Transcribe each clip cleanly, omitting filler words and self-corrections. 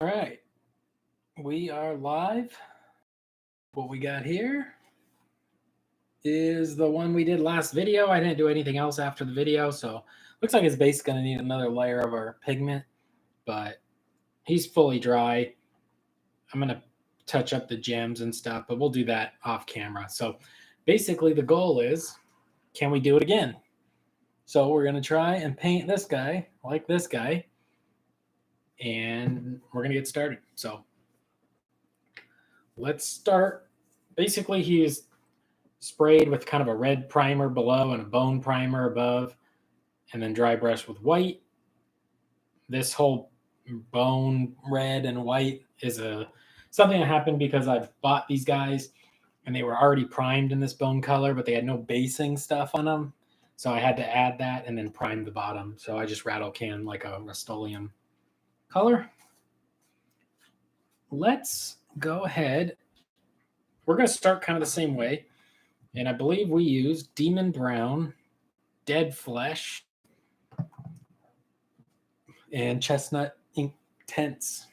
All right, we are live. What we got here is the one we did last video. I didn't do anything else after the video, so looks like his base is going to need another layer of our pigment, but he's fully dry. I'm going to touch up the gems and stuff, but we'll do that off camera. So basically the goal is, can we do it again? So we're going to try and paint this guy like this guy, and we're going to get started. So let's start. Basically, he's sprayed with kind of a red primer below and a bone primer above, and then dry brush with white. This whole bone red and white is something that happened because I bought these guys and they were already primed in this bone color, but they had no basing stuff on them. So I had to add that and then prime the bottom. So I just rattle can like a Rust-Oleum color. Let's go ahead. We're going to start kind of the same way. And I believe we use Demon Brown, Dead Flesh, and Chestnut Ink Tints.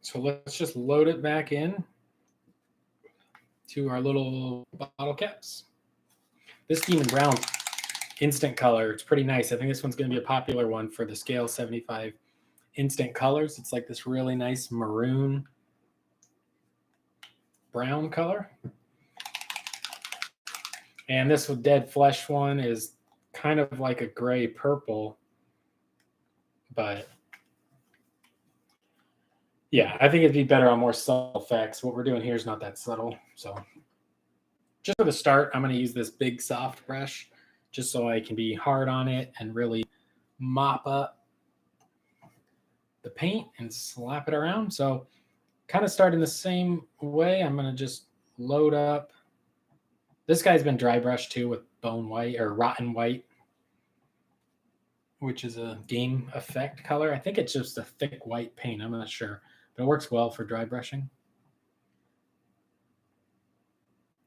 So let's just load it back in to our little bottle caps. This Demon Brown instant color, it's pretty nice. I think this one's going to be a popular one for the Scale 75 instant colors. It's like this really nice maroon brown color. And this Dead Flesh one is kind of like a gray purple, but yeah, I think it'd be better on more subtle effects. What we're doing here is not that subtle. So just for the start, I'm going to use this big soft brush just so I can be hard on it and really mop up the paint and slap it around. So kind of starting the same way, I'm going to just load up. This guy's been dry brushed too with bone white or rotten white, which is a game effect color. I think it's just a thick white paint. I'm not sure, but it works well for dry brushing.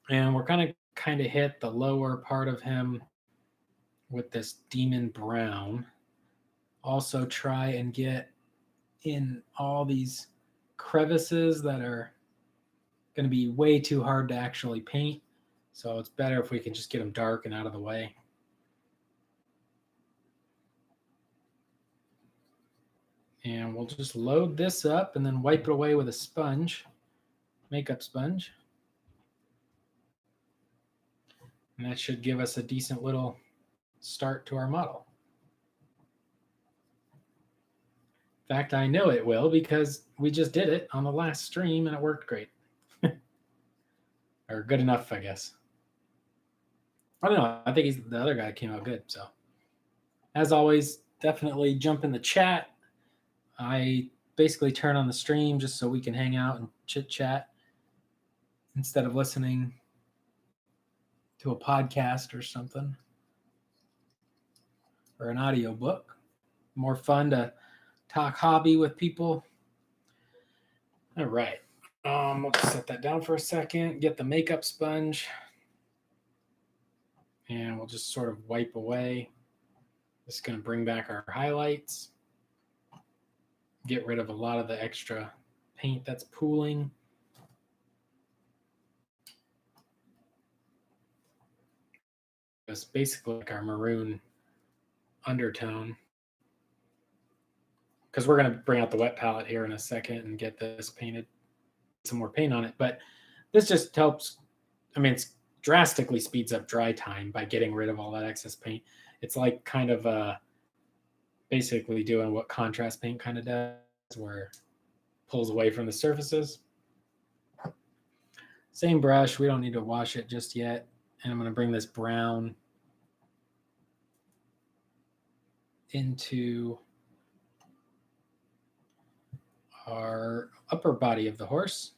And we're going to kind of hit the lower part of him with this Demon Brown. Also try and get in all these crevices that are going to be way too hard to actually paint. So it's better if we can just get them dark and out of the way. And we'll just load this up and then wipe it away with a sponge, makeup sponge. And that should give us a decent little start to our model. In fact, I know it will because we just did it on the last stream and it worked great. Or good enough, I guess. I don't know. I think the other guy came out good. So as always, definitely jump in the chat. I basically turn on the stream just so we can hang out and chit chat instead of listening to a podcast or something, or an audio book. More fun to talk hobby with people. All right. We'll just set that down for a second, get the makeup sponge, and we'll just sort of wipe away. This is going to bring back our highlights, get rid of a lot of the extra paint that's pooling. It's basically like our maroon undertone, because we're going to bring out the wet palette here in a second and get this painted, some more paint on it. But this just helps. I mean, it drastically speeds up dry time by getting rid of all that excess paint. It's like kind of basically doing what contrast paint kind of does, where it pulls away from the surfaces. Same brush. We don't need to wash it just yet. And I'm going to bring this brown into our upper body of the horse.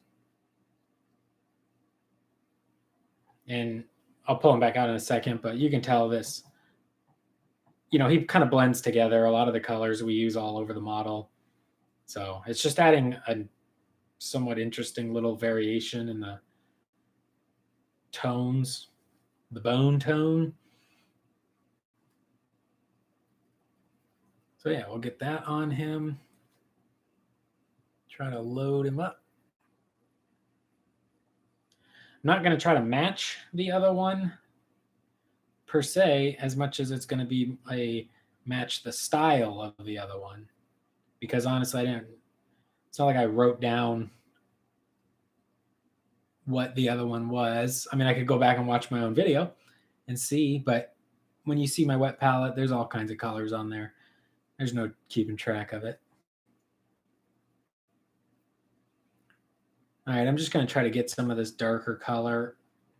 And I'll pull him back out in a second, but you can tell this, he kind of blends together a lot of the colors we use all over the model. So it's just adding a somewhat interesting little variation in the tones, the bone tone. So yeah, we'll get that on him. Try to load him up. I'm not going to try to match the other one per se, as much as it's going to be a match the style of the other one. Because honestly, it's not like I wrote down what the other one was. I mean, I could go back and watch my own video and see, but when you see my wet palette, there's all kinds of colors on there. There's no keeping track of it. All right, I'm just going to try to get some of this darker color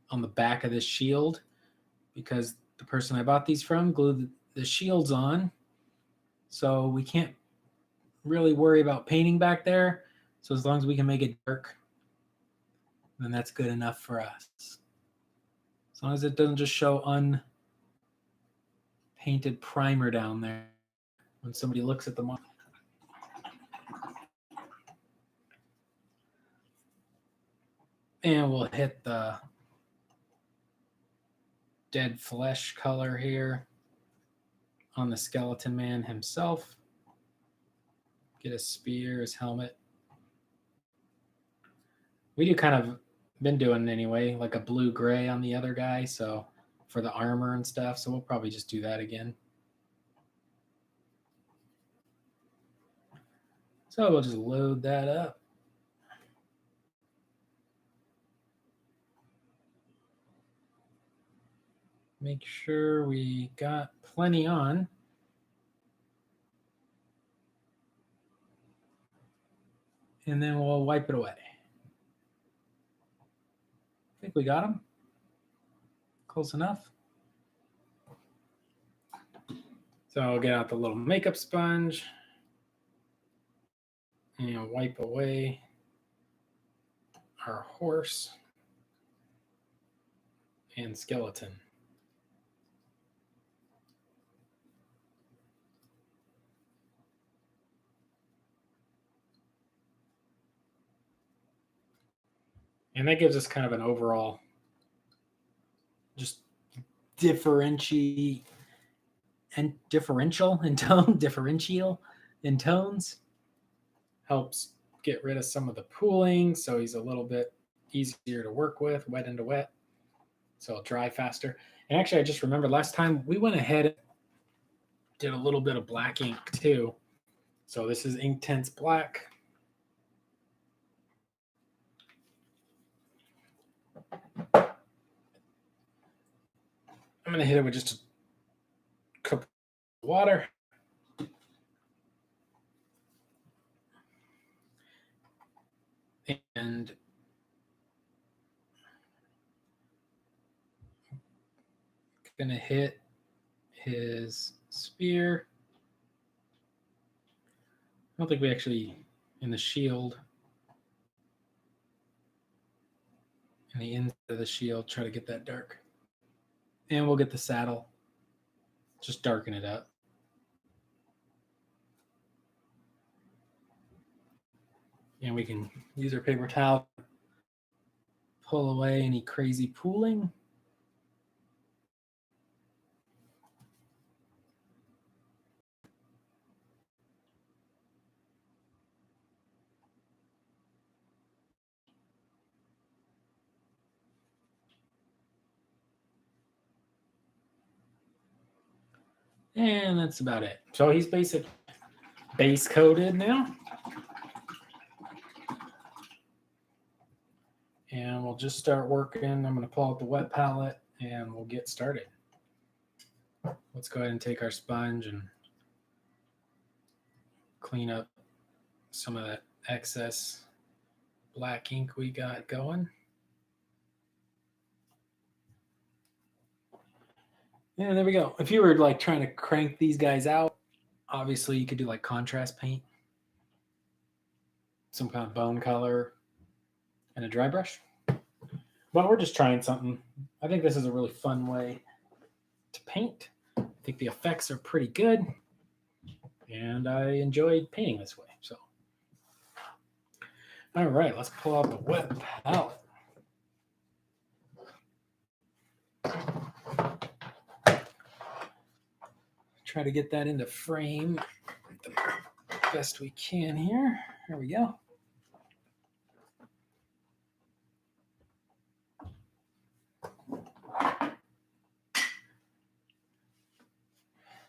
on the back of this shield because the person I bought these from glued the shields on. So we can't really worry about painting back there. So as long as we can make it dark, then that's good enough for us. As long as it doesn't just show unpainted primer down there when somebody looks at the model. And we'll hit the dead flesh color here on the skeleton man himself. Get his spear, his helmet. We do kind of been doing anyway, like a blue-gray on the other guy, so for the armor and stuff, so we'll probably just do that again. So we'll just load that up. Make sure we got plenty on. And then we'll wipe it away. I think we got them. Close enough. So I'll get out the little makeup sponge and wipe away our horse and skeleton. And that gives us kind of an overall just differential in tones. Helps get rid of some of the pooling, so he's a little bit easier to work with, wet into wet, so it'll dry faster. And actually, I just remembered last time we went ahead and did a little bit of black ink too. So this is Inktense Black. I'm going to hit it with just a cup of water. And going to hit his spear. I don't think we actually, in the shield, in the inside of the shield, try to get that dark. And we'll get the saddle, just darken it up. And we can use our paper towel to pull away any crazy pooling. And that's about it. So he's basically base coated now. And we'll just start working. I'm going to pull out the wet palette and we'll get started. Let's go ahead and take our sponge and clean up some of that excess black ink we got going. And there we go. If you were like trying to crank these guys out, obviously you could do like contrast paint, some kind of bone color, and a dry brush. But we're just trying something. I think this is a really fun way to paint. I think the effects are pretty good, and I enjoyed painting this way. So, all right, let's pull out the wet palette. Try to get that into frame best we can here. There we go.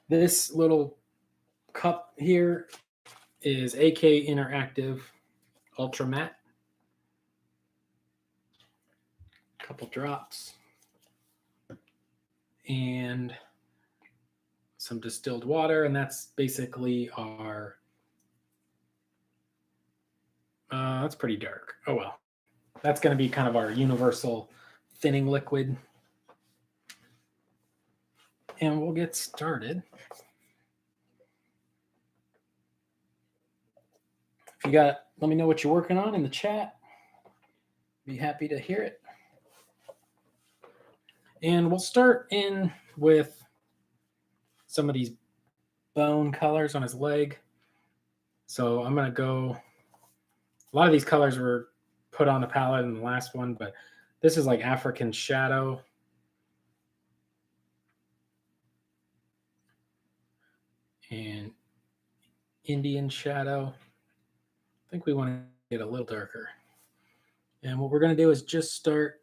This little cup here is AK Interactive Ultra Matte. Couple drops. And some distilled water, and that's basically our that's pretty dark. Oh well. That's going to be kind of our universal thinning liquid. And we'll get started. If you got, let me know what you're working on in the chat. Be happy to hear it. And we'll start in with some of these bone colors on his leg. So I'm going to go, a lot of these colors were put on the palette in the last one, but this is like African Shadow. And Indian Shadow. I think we want to get a little darker. And what we're going to do is just start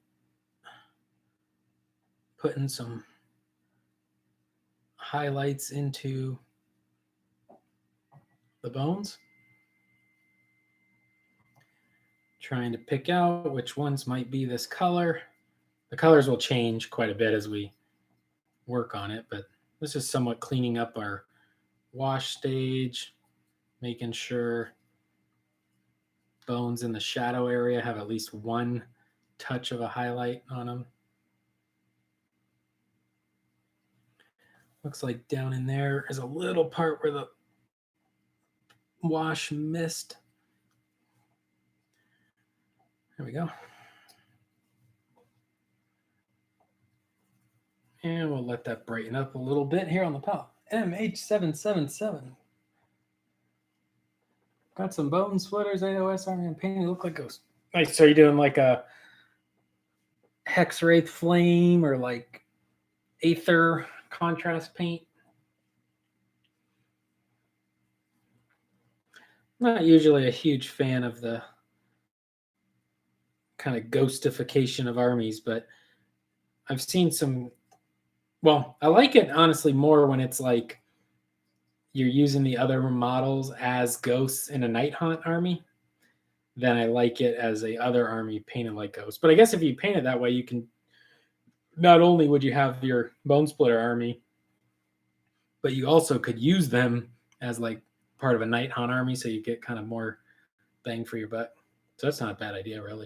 putting some highlights into the bones. Trying to pick out which ones might be this color. The colors will change quite a bit as we work on it, but this is somewhat cleaning up our wash stage, making sure bones in the shadow area have at least one touch of a highlight on them. Looks like down in there is a little part where the wash missed. There we go. And we'll let that brighten up a little bit here on the palette. MH777. Got some bone splitters, AOS Army and painting. Look like ghosts. Nice. So you're doing like a Hex Wraith Flame or like Aether contrast paint? Not usually a huge fan of the kind of ghostification of armies, but I've seen some. Well, I like it honestly more when it's like you're using the other models as ghosts in a Night Haunt army than I like it as a other army painted like ghosts. But I guess if you paint it that way, you can, not only would you have your Bone Splitter army, but you also could use them as like part of a Night Haunt army, so you get kind of more bang for your buck. So that's not a bad idea, really.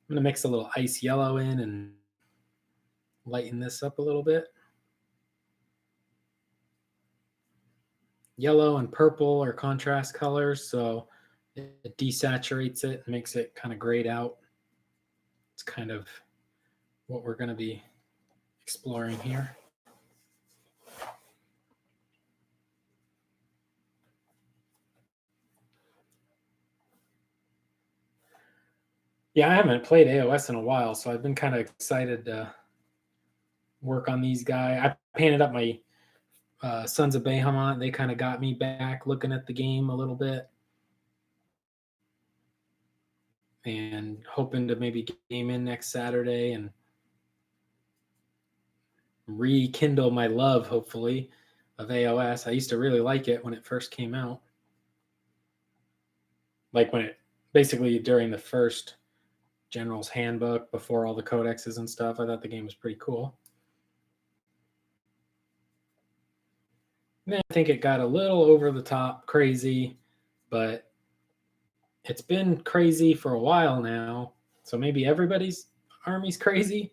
I'm going to mix a little ice yellow in and lighten this up a little bit. Yellow and purple are contrast colors, so it desaturates it and makes it kind of grayed out. It's kind of what we're going to be exploring here. Yeah, I haven't played AOS in a while, so I've been kind of excited to work on these guys. I painted up my Sons of Bahamut. They kind of got me back looking at the game a little bit and hoping to maybe game in next Saturday and rekindle my love, hopefully, of AOS. I used to really like it when it first came out. Like when it, basically during the first General's Handbook, before all the codexes and stuff, I thought the game was pretty cool. And then I think it got a little over the top crazy, but it's been crazy for a while now. So maybe everybody's army's crazy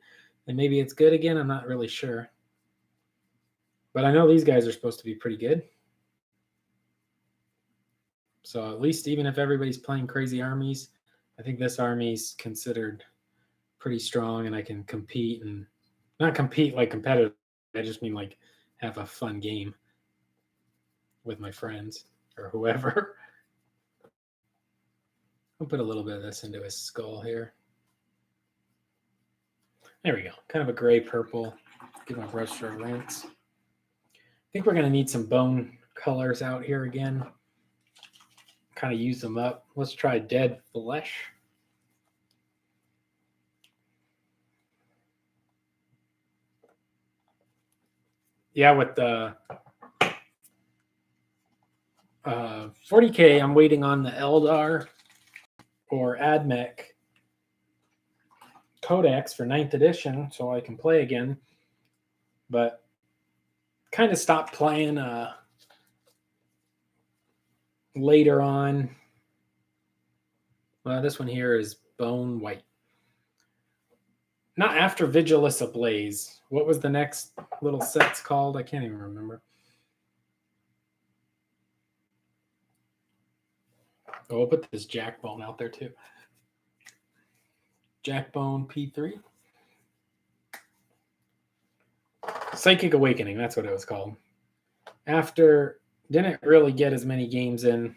and maybe it's good again. I'm not really sure. But I know these guys are supposed to be pretty good. So at least even if everybody's playing crazy armies, I think this army's considered pretty strong and I can compete, and not compete like competitive. I just mean like have a fun game with my friends or whoever. I'll put a little bit of this into his skull here. There we go. Kind of a gray purple. Give my brush for a rinse. I think we're going to need some bone colors out here again. kind of use them up. Let's try Dead Flesh. Yeah, with the 40K, I'm waiting on the Eldar or Admech Codex for 9th edition so I can play again. But kind of stopped playing later on. Well, this one here is Bone White. Not after Vigilus Ablaze. What was the next little set's called? I can't even remember. Oh, we'll put this Jackbone out there too. Jackbone P3. Psychic Awakening, that's what it was called. After, didn't really get as many games in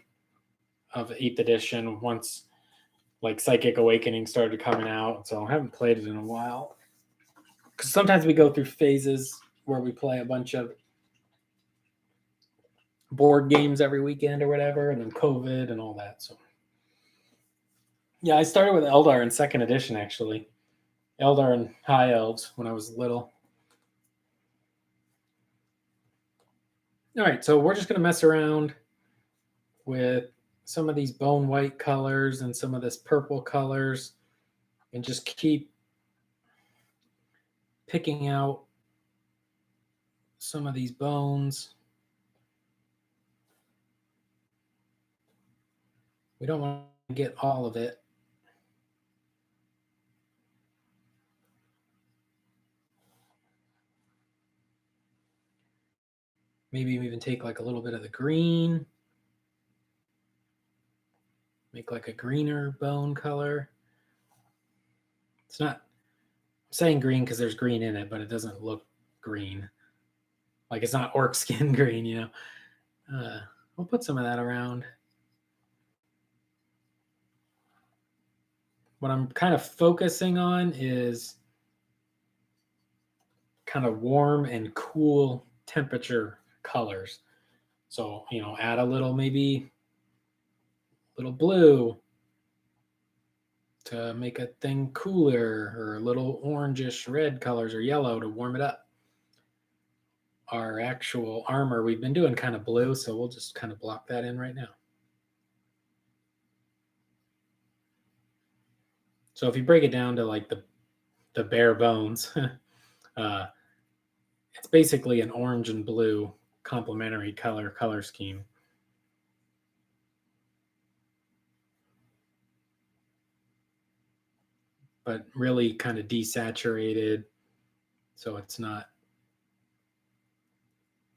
of 8th edition once like Psychic Awakening started coming out, so I haven't played it in a while. Because sometimes we go through phases where we play a bunch of board games every weekend or whatever, and then COVID and all that. So yeah, I started with Eldar in 2nd edition actually. Eldar and High Elves when I was little. All right, so we're just going to mess around with some of these bone white colors and some of this purple colors and just keep picking out some of these bones. We don't want to get all of it. Maybe even take like a little bit of the green. Make like a greener bone color. It's not, I'm saying green because there's green in it, but it doesn't look green. Like it's not orc skin green, you know. We'll put some of that around. What I'm kind of focusing on is kind of warm and cool temperature colors. So, you know, add a little, maybe little blue to make a thing cooler, or a little orangish red colors or yellow to warm it up. Our actual armor, we've been doing kind of blue, so we'll just kind of block that in right now. So if you break it down to like the bare bones, it's basically an orange and blue complementary color scheme. But really kind of desaturated, so it's not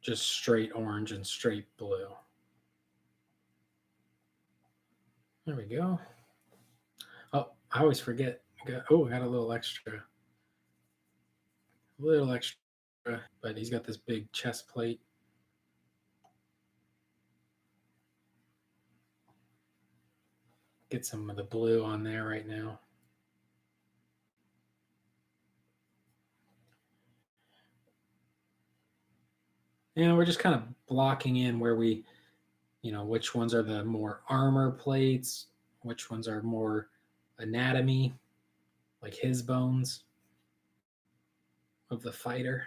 just straight orange and straight blue. There we go. Oh, I always forget. I got a little extra. A little extra, but he's got this big chest plate. Get some of the blue on there right now. And we're just kind of blocking in where we, you know, which ones are the more armor plates, which ones are more anatomy, like his bones of the fighter.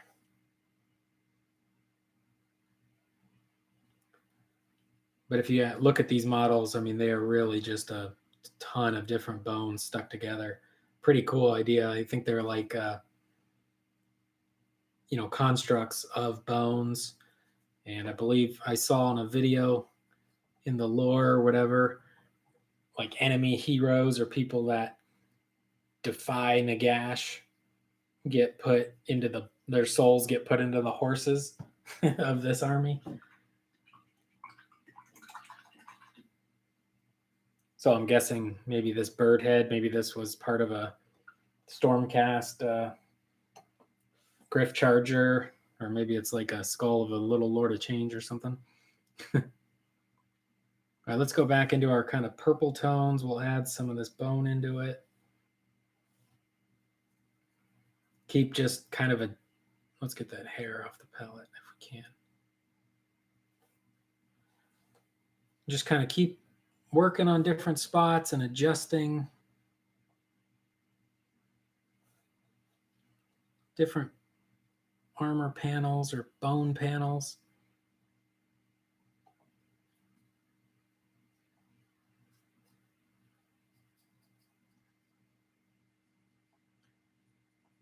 But if you look at these models, I mean, they are really just a ton of different bones stuck together. Pretty cool idea. I think they're like, you know, constructs of bones. And I believe I saw in a video in the lore or whatever, like enemy heroes or people that defy Nagash get put into their souls get put into the horses of this army. So I'm guessing maybe this bird head, maybe this was part of a Stormcast Griff Charger, or maybe it's like a skull of a little Lord of Change or something. All right, let's go back into our kind of purple tones. We'll add some of this bone into it. Keep just kind of let's get that hair off the palette if we can. Just kind of keep working on different spots and adjusting different armor panels or bone panels.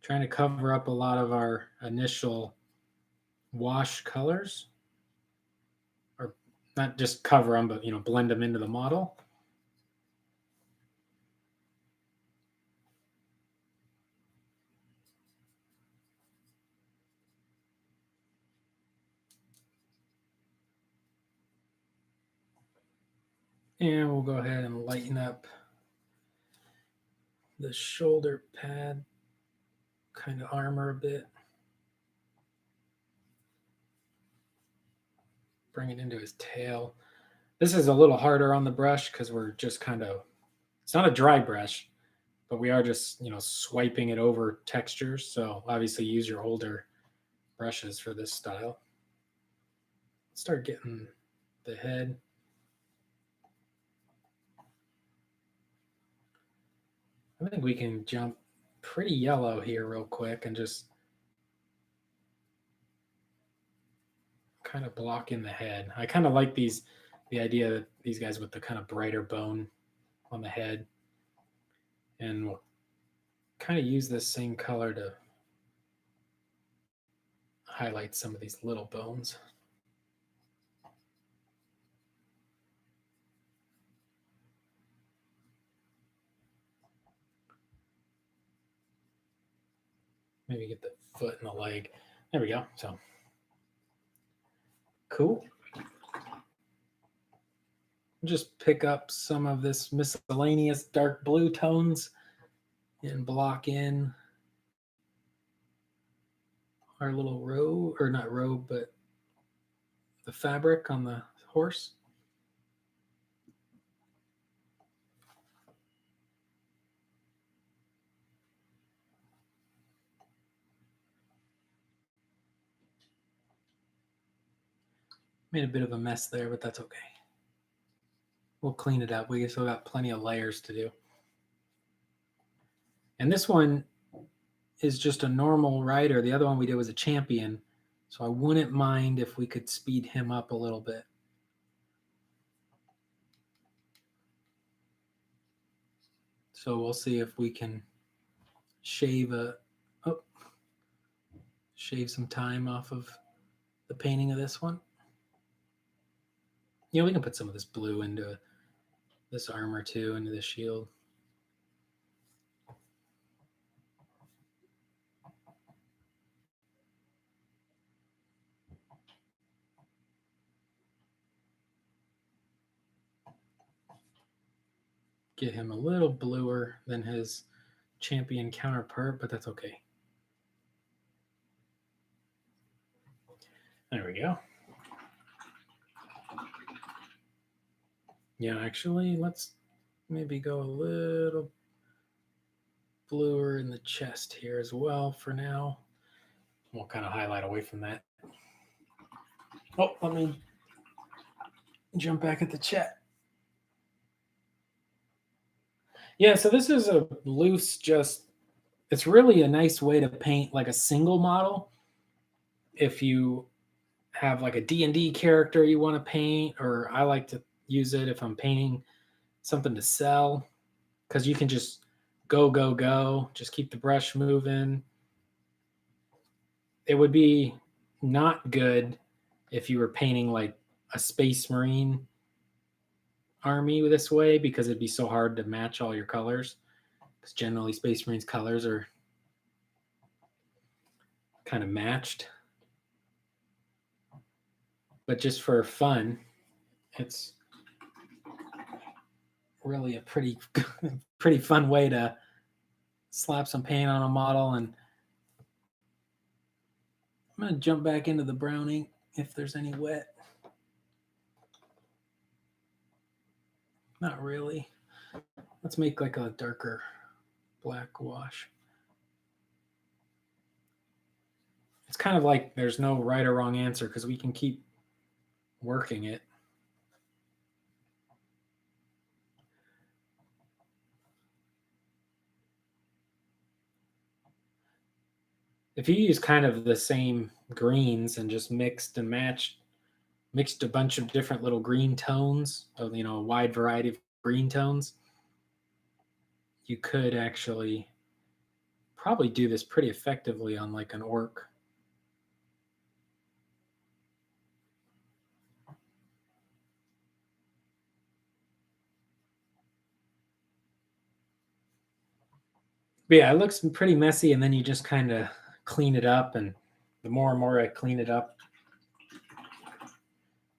Trying to cover up a lot of our initial wash colors, or not just cover them, but blend them into the model. And we'll go ahead and lighten up the shoulder pad kind of armor a bit. Bring it into his tail. This is a little harder on the brush because we're just it's not a dry brush, but we are just, swiping it over textures. So obviously use your older brushes for this style. Start getting the head. I think we can jump pretty yellow here real quick and just kind of block in the head. I kind of like the idea that these guys with the kind of brighter bone on the head. And we'll kind of use this same color to highlight some of these little bones. Maybe get the foot and the leg. There we go. So cool. Just pick up some of this miscellaneous dark blue tones and block in our little robe, or not robe, but the fabric on the horse. Made a bit of a mess there, but that's okay. We'll clean it up. We still got plenty of layers to do. And this one is just a normal rider. The other one we did was a champion. So I wouldn't mind if we could speed him up a little bit. So we'll see if we can shave some time off of the painting of this one. We can put some of this blue into this armor too, into the shield. Get him a little bluer than his champion counterpart, but that's okay. There we go. Yeah, actually, let's maybe go a little bluer in the chest here as well for now. We'll kind of highlight away from that. Oh, let me jump back at the chat. Yeah, so this is a loose, it's really a nice way to paint like a single model. If you have like a D&D character you want to paint, or I like to use it if I'm painting something to sell, because you can just go, just keep the brush moving. It would be not good if you were painting like a Space Marine army this way, because it'd be so hard to match all your colors, because generally Space Marines colors are kind of matched. But just for fun, it's really a pretty fun way to slap some paint on a model. And I'm going to jump back into the brown ink if there's any wet. Not really. Let's make like a darker black wash. It's kind of like there's no right or wrong answer, because we can keep working it. if you use kind of the same greens and just mixed a bunch of different little green tones, of a wide variety of green tones, you could actually probably do this pretty effectively on like an orc. But yeah, it looks pretty messy, and then you just kind of clean it up, and the more and more I clean it up,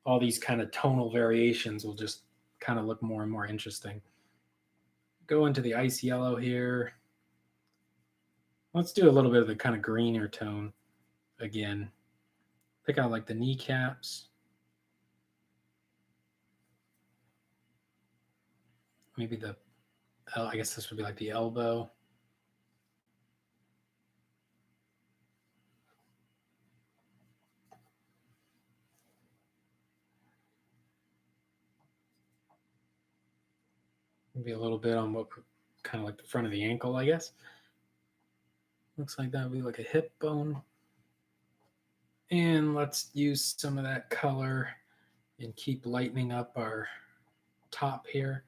all these kind of tonal variations will just kind of look more and more interesting. Go into the ice yellow here. Let's do a little bit of the kind of greener tone again. Pick out like the kneecaps. Maybe I guess this would be like the elbow. Maybe a little bit on what kind of like the front of the ankle, I guess. Looks like that would be like a hip bone. And let's use some of that color and keep lightening up our top here.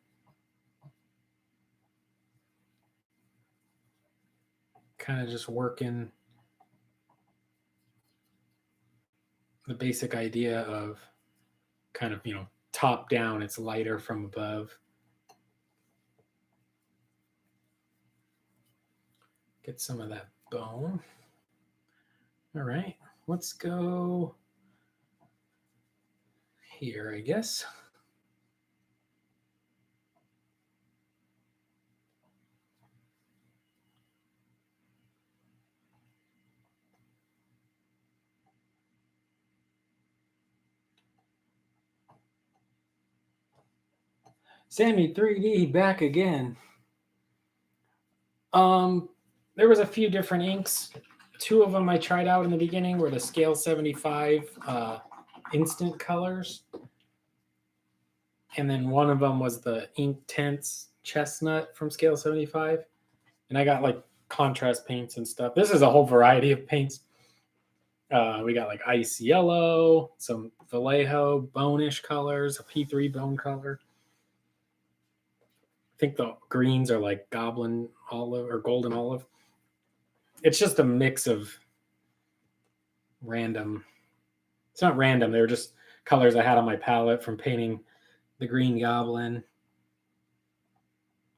Kind of just working the basic idea of kind of, top down, it's lighter from above. Get some of that bone. All right, let's go here, I guess. Sammy 3D back again. There was a few different inks. Two of them I tried out in the beginning were the Scale 75 instant colors. And then one of them was the Ink Tense Chestnut from Scale 75. And I got like contrast paints and stuff. This is a whole variety of paints. We got like ice yellow, some Vallejo bone-ish colors, a P3 bone color. I think the greens are like goblin olive or golden olive. It's just a mix of random. It's not random. They're just colors I had on my palette from painting the green goblin.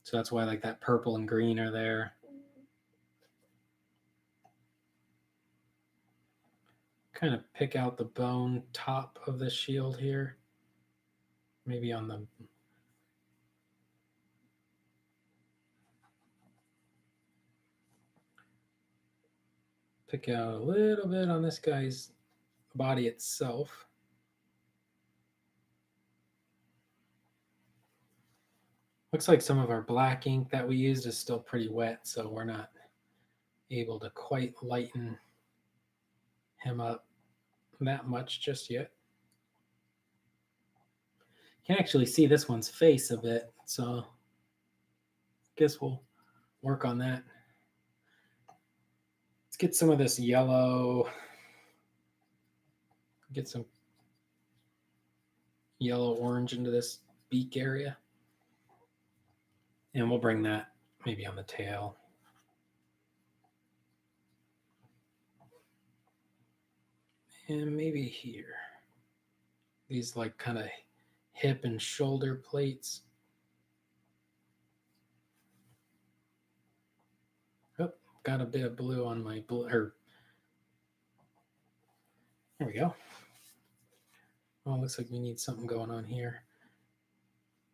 So that's why like that purple and green are there. Kind of pick out the bone top of the shield here. Maybe on the pick out a little bit on this guy's body itself. Looks like some of our black ink that we used is still pretty wet, so we're not able to quite lighten him up that much just yet. You can actually see this one's face a bit, so I guess we'll work on that. Let's get some of this yellow, get some yellow orange into this beak area. And we'll bring that maybe on the tail. And maybe here. These like kind of hip and shoulder plates. Oh, got a bit of blue on my blue. There we go. Oh, looks like we need something going on here.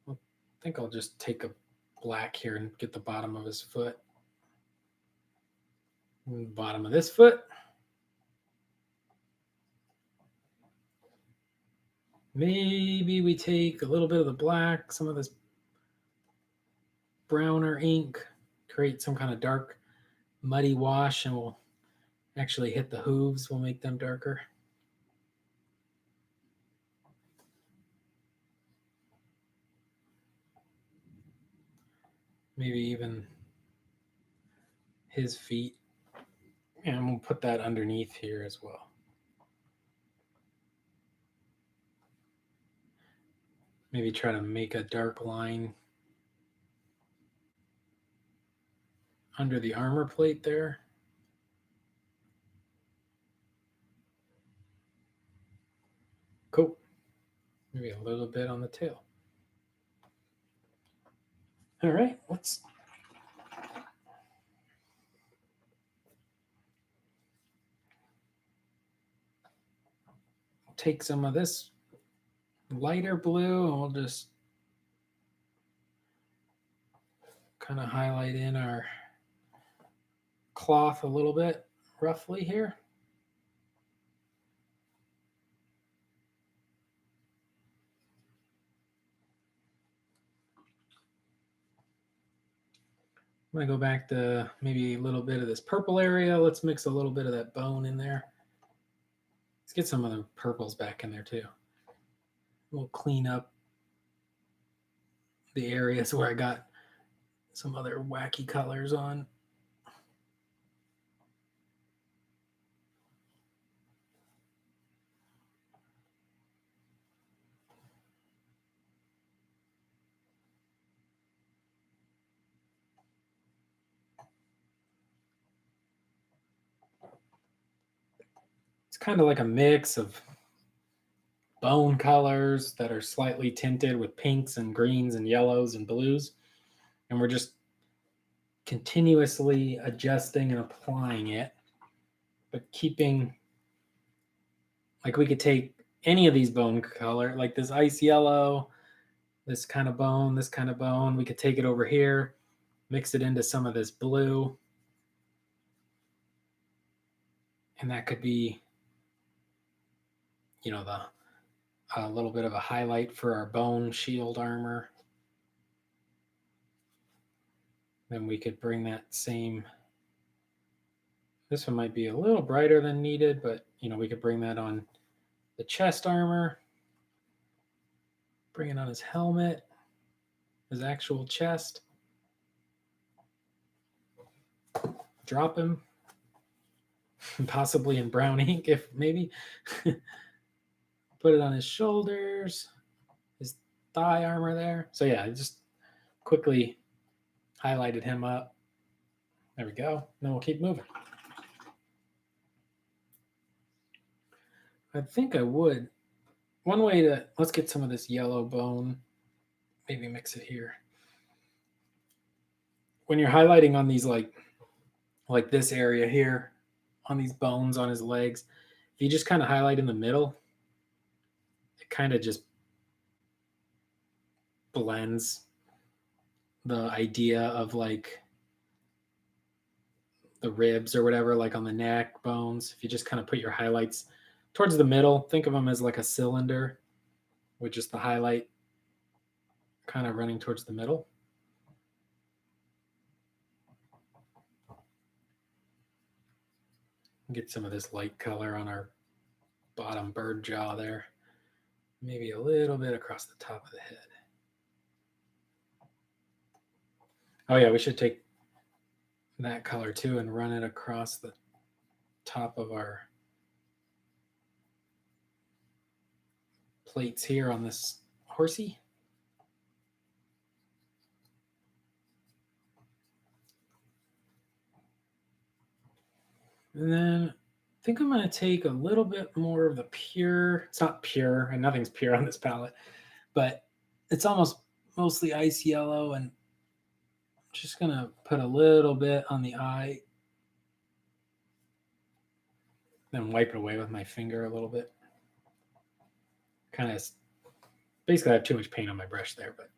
I think I'll just take a black here and get the bottom of his foot. And the bottom of this foot. Maybe we take a little bit of the black, some of this browner ink, create some kind of dark, muddy wash, and we'll actually hit the hooves. We'll make them darker. Maybe even his feet. And we'll put that underneath here as well. Maybe try to make a dark line under the armor plate there. Cool. Maybe a little bit on the tail. All right, let's take some of this lighter blue and we'll just kind of highlight in our cloth a little bit roughly here. I'm going to go back to maybe a little bit of this purple area. Let's mix a little bit of that bone in there. Let's get some of the purples back in there too. We'll clean up the areas where I got some other wacky colors on. It's kind of like a mix of bone colors that are slightly tinted with pinks and greens and yellows and blues. And we're just continuously adjusting and applying it, but keeping, like we could take any of these bone color, like this ice yellow, this kind of bone, this kind of bone. We could take it over here, mix it into some of this blue. And that could be, you know, a little bit of a highlight for our bone shield armor. Then we could bring that same, this one might be a little brighter than needed, but you know, we could bring that on the chest armor, bring it on his helmet, his actual chest, drop him, possibly in brown ink if maybe, put it on his shoulders, his thigh armor there. So yeah, just quickly highlighted him up. There we go. Then we'll keep moving. I think I would. One way to, let's get some of this yellow bone, maybe mix it here. When you're highlighting on these, like this area here, on these bones on his legs, if you just kind of highlight in the middle, it kind of just blends the idea of like the ribs or whatever, like on the neck bones. If you just kind of put your highlights towards the middle, think of them as like a cylinder with just the highlight kind of running towards the middle. Get some of this light color on our bottom bird jaw there. Maybe a little bit across the top of the head. Oh yeah, we should take that color too and run it across the top of our plates here on this horsey. And then I think I'm going to take a little bit more of the pure, it's not pure, and nothing's pure on this palette, but it's almost mostly ice yellow, and I'm just going to put a little bit on the eye, then wipe it away with my finger a little bit. Kind of, basically I have too much paint on my brush there, but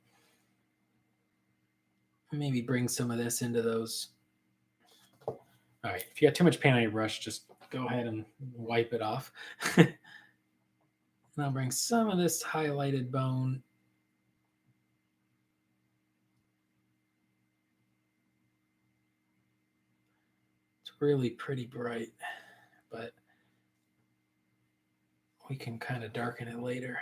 maybe bring some of this into those. All right, if you got too much paint on your brush, just go ahead and wipe it off. And I'll bring some of this highlighted bone really pretty bright, but we can kind of darken it later.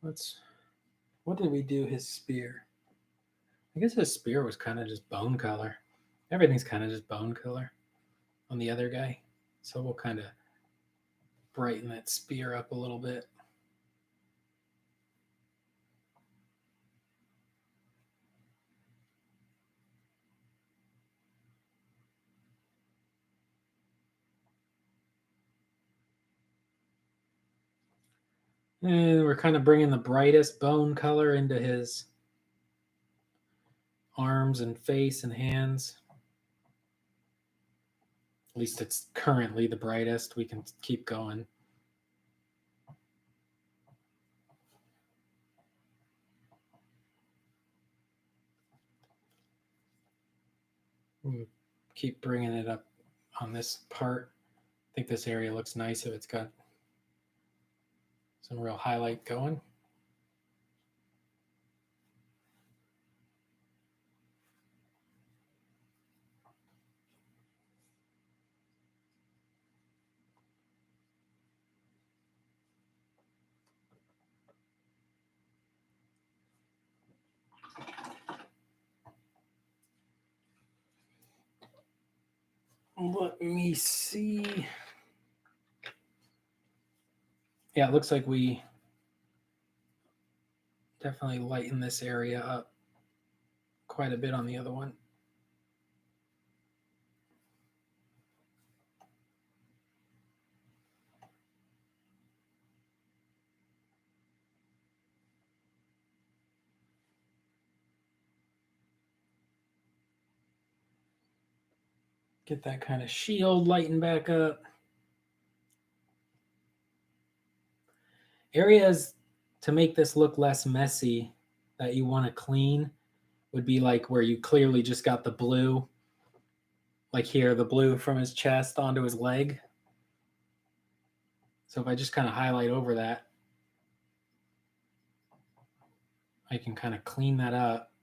What did we do his spear? I guess his spear was kind of just bone color. Everything's kind of just bone color on the other guy. So we'll kind of brighten that spear up a little bit. And we're kind of bringing the brightest bone color into his arms and face and hands. At least it's currently the brightest. We can keep going. Keep bringing it up on this part. I think this area looks nice if it's got some real highlight going. Let me see. Yeah, it looks like we definitely lighten this area up quite a bit on the other one. Get that kind of shield lightened back up. Areas to make this look less messy that you want to clean would be like where you clearly just got the blue, like here, the blue from his chest onto his leg. So if I just kind of highlight over that, I can kind of clean that up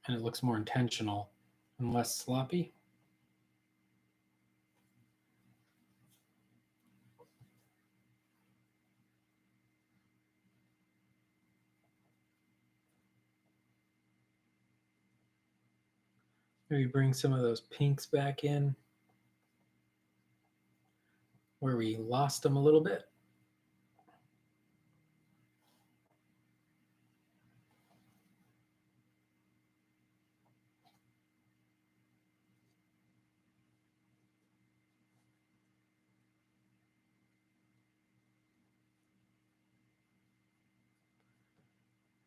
and it looks more intentional and less sloppy. Maybe bring some of those pinks back in where we lost them a little bit.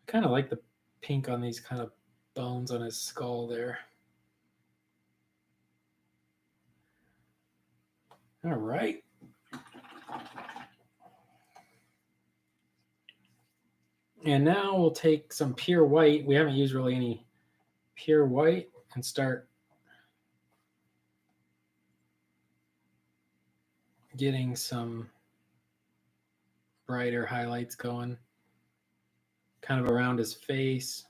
I kind of like the pink on these kind of bones on his skull there. All right. And now we'll take some pure white. We haven't used really any pure white and start getting some brighter highlights going kind of around his face.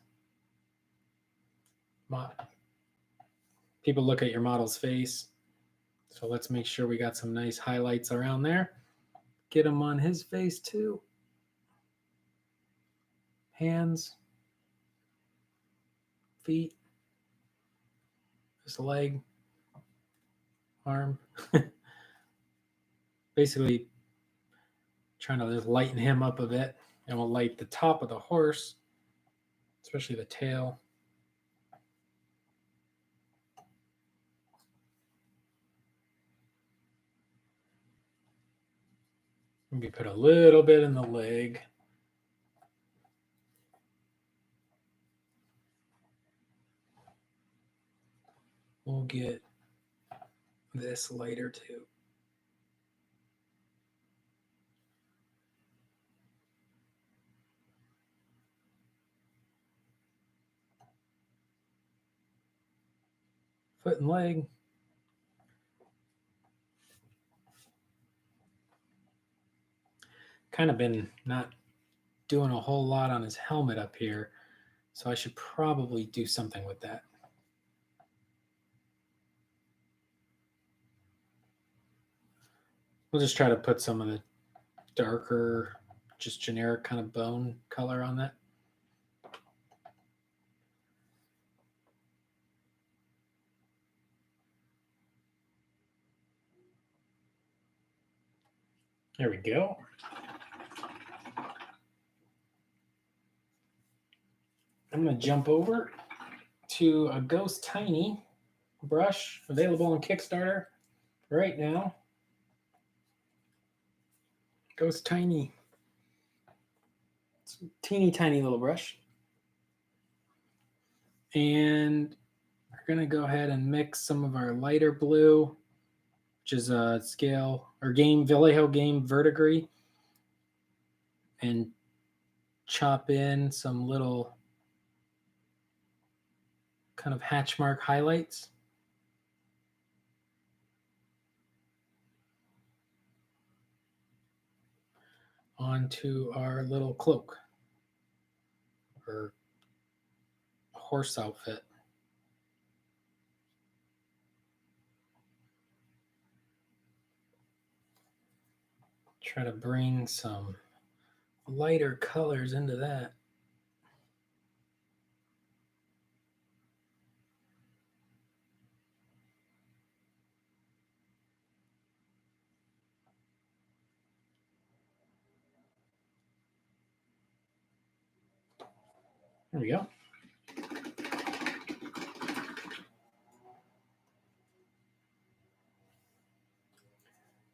People look at your model's face. So let's make sure we got some nice highlights around there. Get them on his face too. Hands, feet, his leg, arm. Basically trying to just lighten him up a bit. And we'll light the top of the horse, especially the tail. Maybe put a little bit in the leg. We'll get this lighter too. Foot and leg. Kind of been not doing a whole lot on his helmet up here, so I should probably do something with that. We'll just try to put some of the darker just generic kind of bone color on that. There we go. I'm going to jump over to a Ghost Tiny brush available on Kickstarter right now. Ghost Tiny. It's a teeny tiny little brush. And we're going to go ahead and mix some of our lighter blue, which is a scale or game Vallejo game verdigris, and chop in some little kind of hatch mark highlights. Onto our little cloak or horse outfit. Try to bring some lighter colors into that. There we go.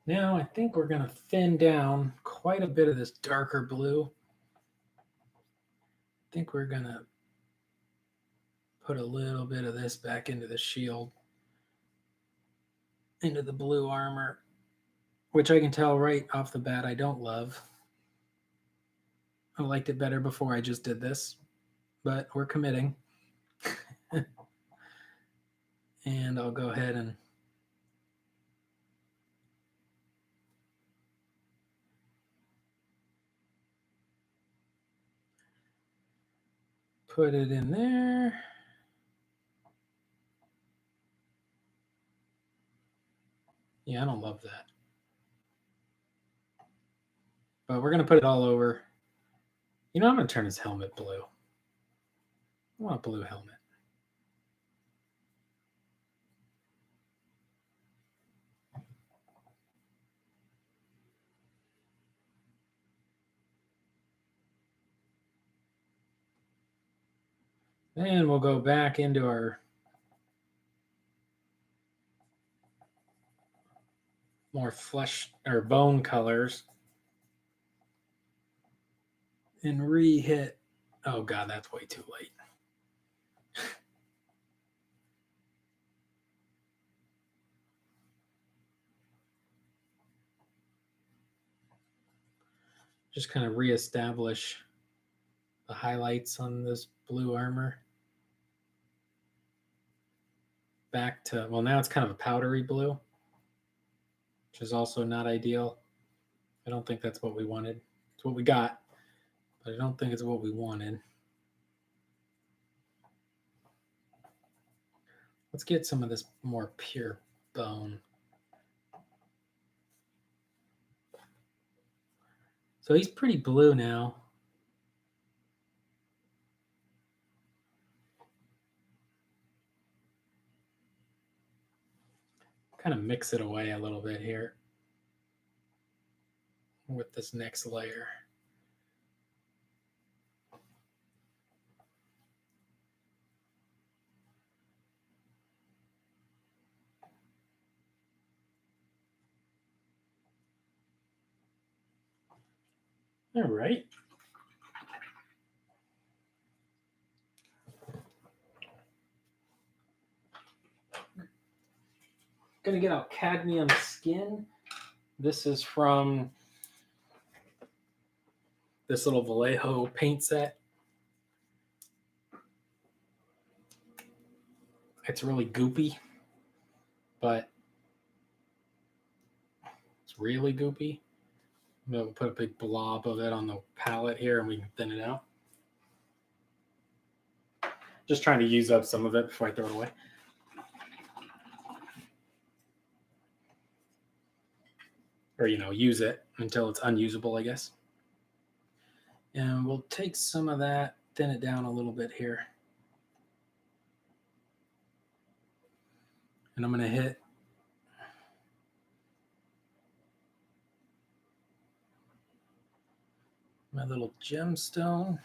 Now I think we're going to thin down quite a bit of this darker blue. I think we're going to put a little bit of this back into the shield, into the blue armor, which I can tell right off the bat I don't love. I liked it better before I just did this, but we're committing. And I'll go ahead and put it in there. Yeah, I don't love that. But we're going to put it all over. You know, I'm going to turn his helmet blue. I want a blue helmet. Then we'll go back into our more flesh or bone colors and re-hit. Oh God, that's way too late. Just kind of reestablish the highlights on this blue armor. Back to, well, now it's kind of a powdery blue, which is also not ideal. I don't think that's what we wanted. It's what we got, but I don't think it's what we wanted. Let's get some of this more pure bone. So he's pretty blue now. Kind of mix it away a little bit here with this next layer. All right. Gonna get out cadmium skin. This is from this little Vallejo paint set. It's really goopy, but it's really goopy. We'll put a big blob of it on the palette here and we can thin it out. Just trying to use up some of it before I throw it away. Or, you know, use it until it's unusable, I guess. And we'll take some of that, thin it down a little bit here. And I'm going to hit my little gemstone.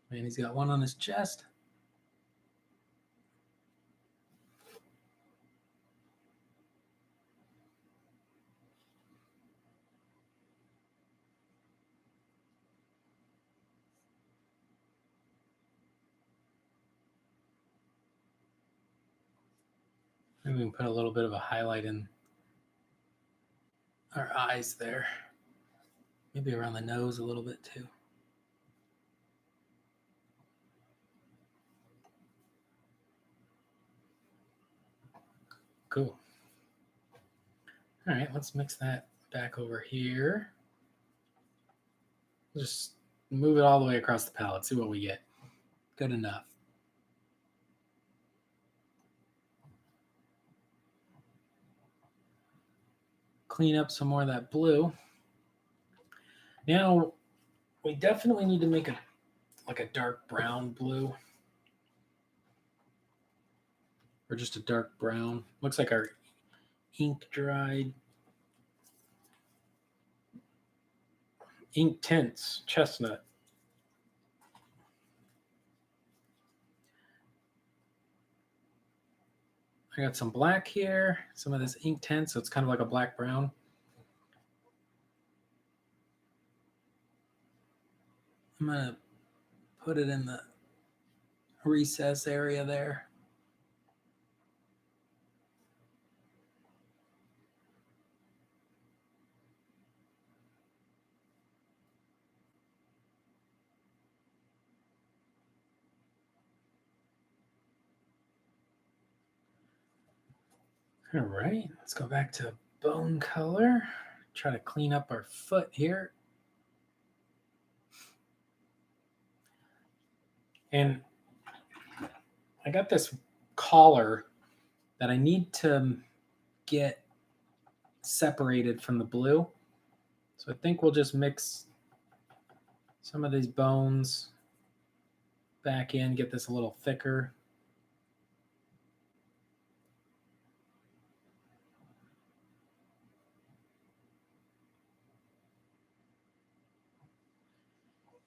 And he's got one on his chest. Maybe we can put a little bit of a highlight in our eyes there. Maybe around the nose a little bit too. Cool. All right, let's mix that back over here. Just move it all the way across the palette, see what we get. Good enough. Clean up some more of that blue. Now, we definitely need to make a dark brown blue. Or just a dark brown. Looks like our ink dried. Ink tints, chestnut. I got some black here, some of this ink tint, so it's kind of like a black brown. I'm going to put it in the recess area there. All right, let's go back to bone color. Try to clean up our foot here. And I got this collar that I need to get separated from the blue. So I think we'll just mix some of these bones back in, get this a little thicker.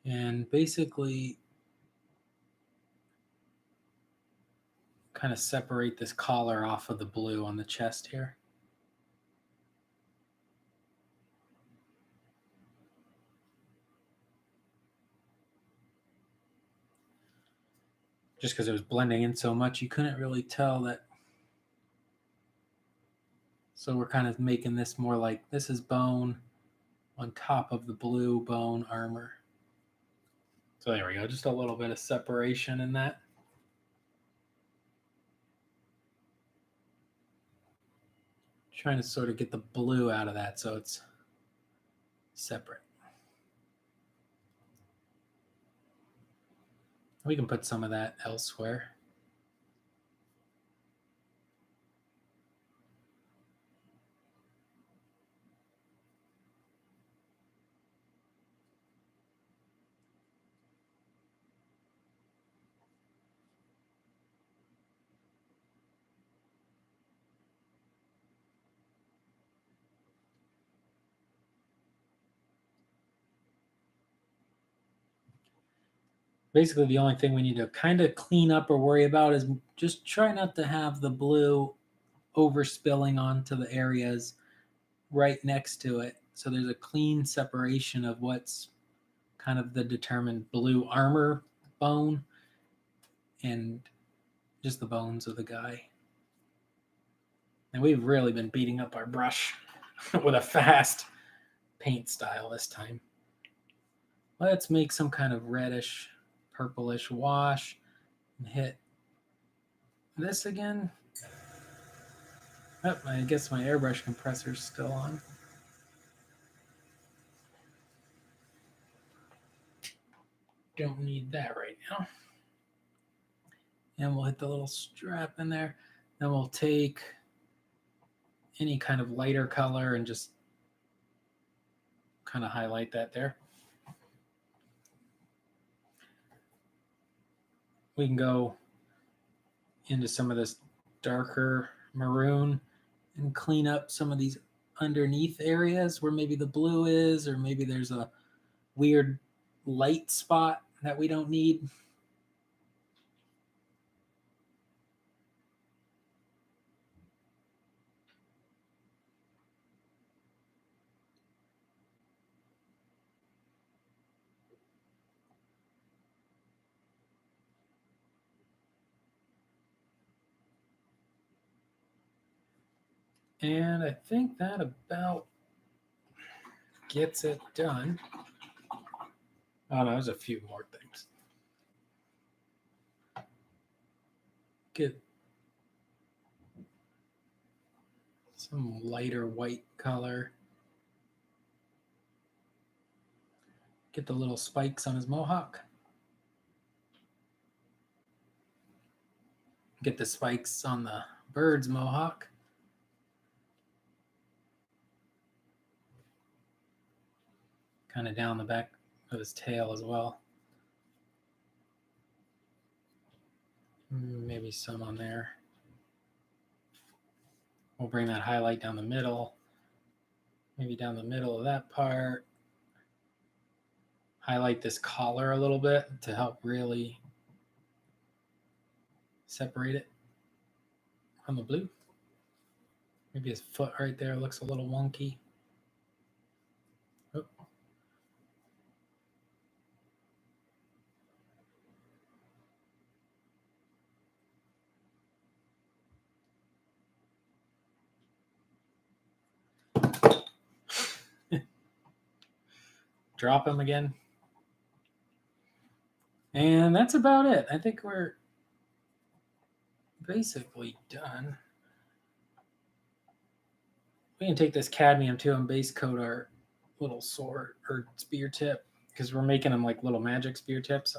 And basically kind of separate this collar off of the blue on the chest here. Just because it was blending in so much, you couldn't really tell that. So we're kind of making this more like this is bone on top of the blue bone armor. So there we go, just a little bit of separation in that. Trying to sort of get the blue out of that so it's separate. We can put some of that elsewhere. Basically, the only thing we need to kind of clean up or worry about is just try not to have the blue overspilling onto the areas right next to it. So there's a clean separation of what's kind of the determined blue armor bone and just the bones of the guy. And we've really been beating up our brush with a fast paint style this time. Let's make some kind of reddish, purplish wash and hit this again. Oh, I guess my airbrush compressor's still on. don't need that right now. And we'll hit the little strap in there. Then we'll take any kind of lighter color and just kind of highlight that there. We can go into some of this darker maroon and clean up some of these underneath areas where maybe the blue is, or maybe there's a weird light spot that we don't need. And I think that about gets it done. Oh no, there's a few more things. Get some lighter white color. Get the little spikes on his mohawk. Get the spikes on the bird's mohawk. Kind of down the back of his tail as well. Maybe some on there. We'll bring that highlight down the middle. Maybe down the middle of that part. Highlight this collar a little bit to help really separate it from the blue. Maybe his foot right there looks a little wonky. Oh. Drop him again. And that's about it. I think we're basically done. We can take this cadmium too and base coat our little sword or spear tip, because we're making them like little magic spear tips.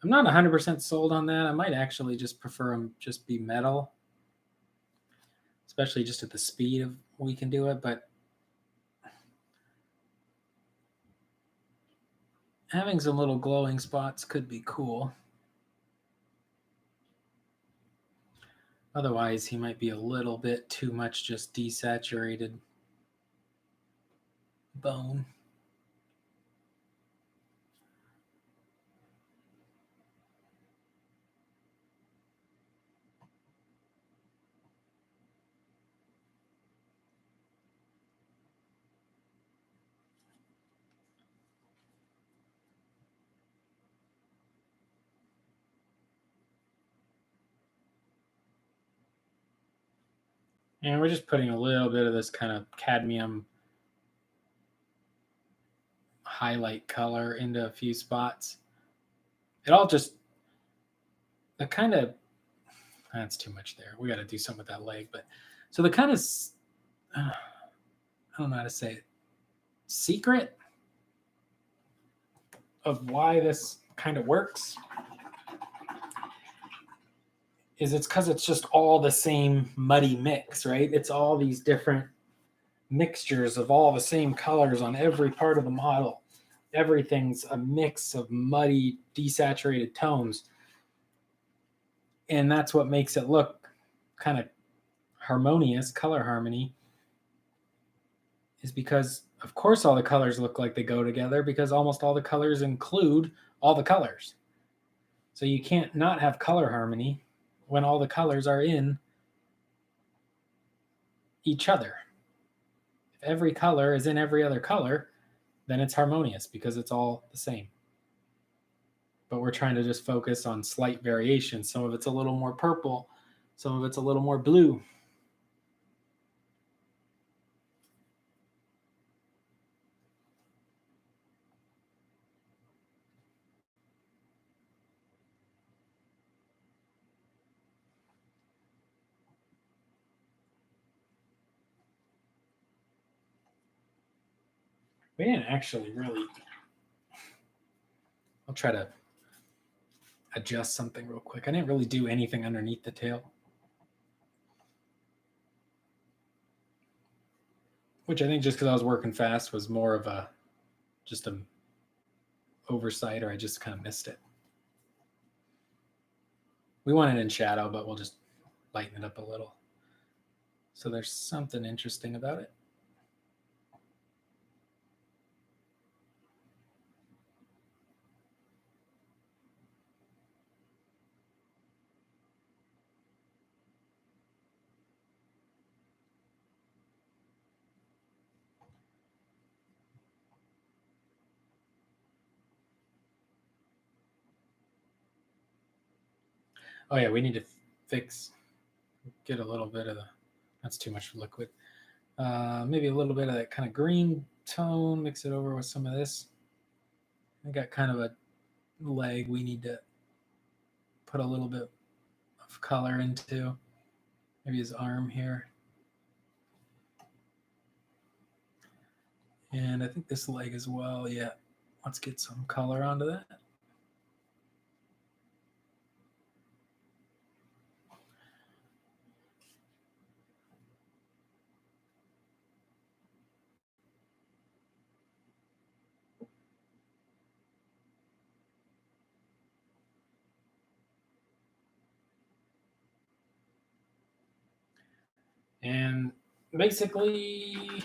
I'm not 100% sold on that. I might actually just prefer them just be metal, especially just at the speed of we can do it. But having some little glowing spots could be cool. Otherwise, he might be a little bit too much just desaturated bone. And we're just putting a little bit of this kind of cadmium highlight color into a few spots. It all just, the kind of, that's too much there. We got to do something with that leg. But so the kind of, I don't know how to say it, secret of why this kind of works is it's because it's just all the same muddy mix, right? It's all these different mixtures of all the same colors on every part of the model. Everything's a mix of muddy, desaturated tones. And that's what makes it look kind of harmonious, color harmony, is because, of course, all the colors look like they go together because almost all the colors include all the colors. So you can't not have color harmony when all the colors are in each other. If every color is in every other color, then it's harmonious because it's all the same. But we're trying to just focus on slight variations. Some of it's a little more purple, some of it's a little more blue. We didn't actually really I'll try to adjust something real quick. I didn't really do anything underneath the tail, which I think just because I was working fast was more of a just an oversight, or I just kind of missed it. We want it in shadow, but we'll just lighten it up a little. So there's something interesting about it. Oh yeah, we need to get a little bit of that's too much liquid. Maybe a little bit of that kind of green tone, mix it over with some of this. I got kind of a leg we need to put a little bit of color into. Maybe his arm here. And I think this leg as well. Yeah, let's get some color onto that. And basically,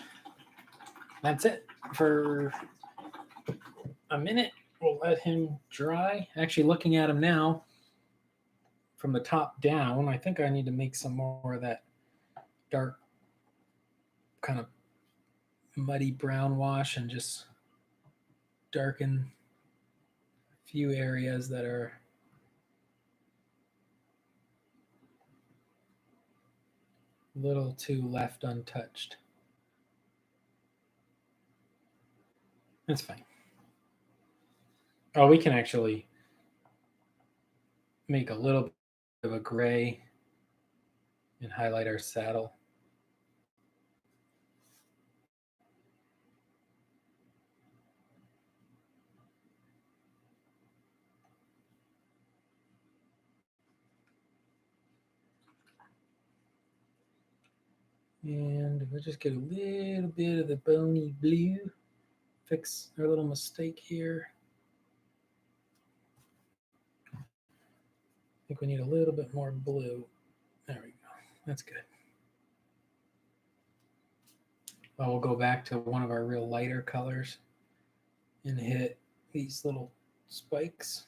that's it for a minute. We'll let him dry. Actually, looking at him now from the top down, I think I need to make some more of that dark kind of muddy brown wash and just darken a few areas that are a little too left untouched. That's fine. Oh, we can actually make a little bit of a gray and highlight our saddle. And we'll just get a little bit of the bony blue. Fix our little mistake here. I think we need a little bit more blue. There we go. That's good. Well, we'll go back to one of our real lighter colors and hit these little spikes.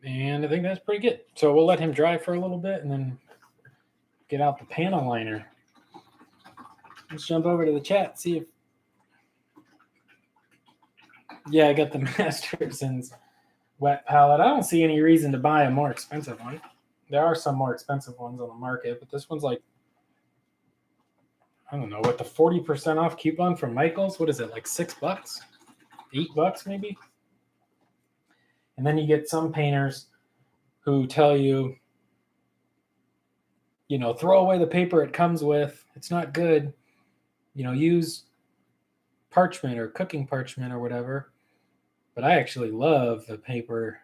And I think that's pretty good. So we'll let him dry for a little bit and then get out the panel liner. Let's jump over to the chat, see if... Yeah, I got the Masterson's wet palette. I don't see any reason to buy a more expensive one. There are some more expensive ones on the market, but this one's like, I don't know, what, the 40% off coupon from Michaels? What is it, like $6? $8 maybe? And then you get some painters who tell you, you know, throw away the paper it comes with. It's not good. You know, use parchment or cooking parchment or whatever. But I actually love the paper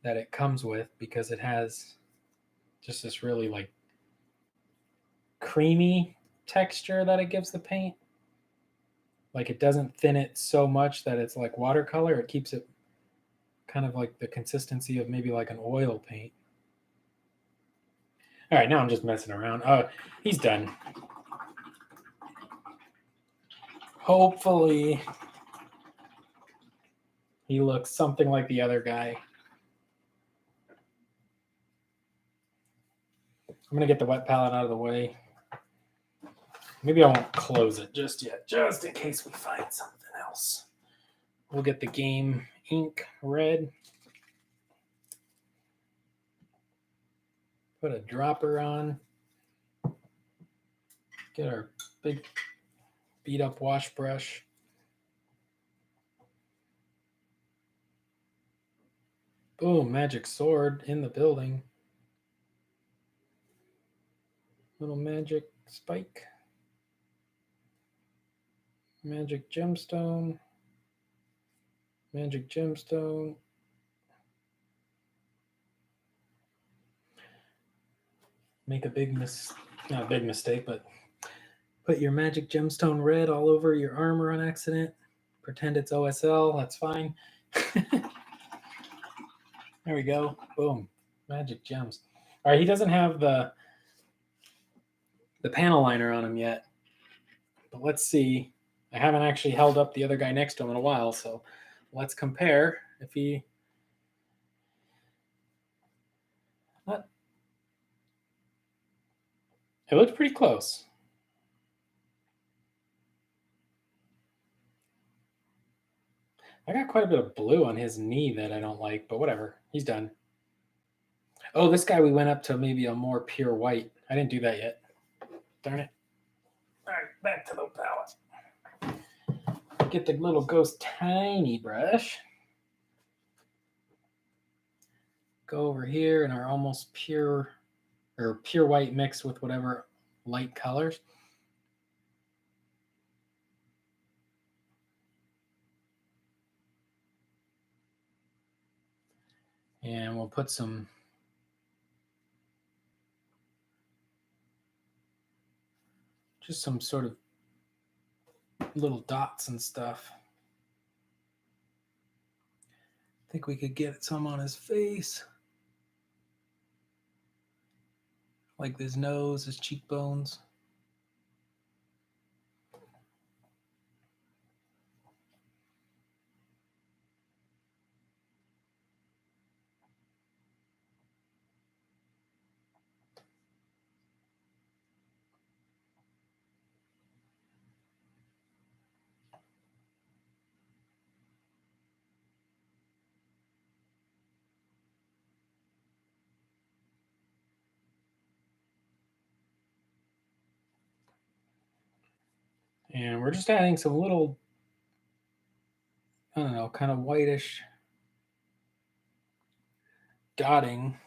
that it comes with because it has just this really like creamy texture that it gives the paint. Like it doesn't thin it so much that it's like watercolor. It keeps it kind of like the consistency of maybe like an oil paint. All right, now I'm just messing around. He's done. Hopefully he looks something like the other guy. I'm going to get the wet palette out of the way. Maybe I won't close it just yet, just in case we find something else. We'll get the game ink red. Put a dropper on. Get our big beat up wash brush. Boom, magic sword in the building. Little magic spike. Magic gemstone. Magic gemstone. Make a big not a big mistake, but put your magic gemstone red all over your armor on accident. Pretend it's OSL, that's fine. There we go. Boom. Magic gems. All right, he doesn't have the panel liner on him yet. But let's see. I haven't actually held up the other guy next to him in a while, so let's compare if he... It looks pretty close. I got quite a bit of blue on his knee that I don't like, but whatever. He's done. Oh, this guy we went up to maybe a more pure white. I didn't do that yet. Darn it. All right, back to the palette. Get the little ghost tiny brush. Go over here in our almost pure or pure white mixed with whatever light colors. And we'll put some just some sort of little dots and stuff. I think we could get some on his face. Like his nose, his cheekbones. And we're just adding some little, I don't know, kind of whitish dotting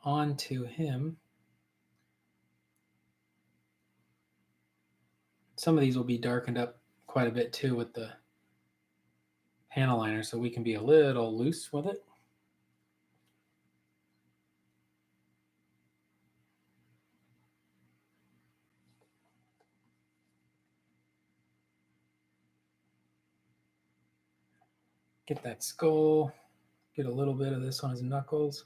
onto him. Some of these will be darkened up quite a bit too with the panel liner, so we can be a little loose with it. Get that skull, get a little bit of this on his knuckles.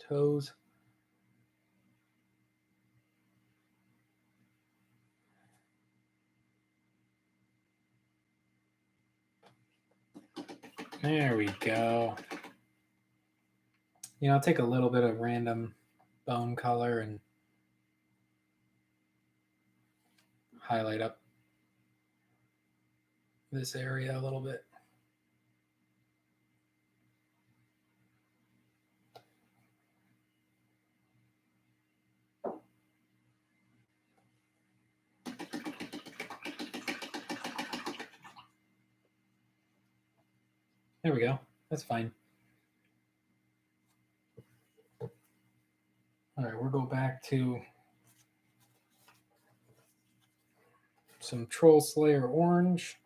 Toes. There we go. You know, I'll take a little bit of random bone color and highlight up this area a little bit. There we go. That's fine. All right, we'll go back to some Troll Slayer orange.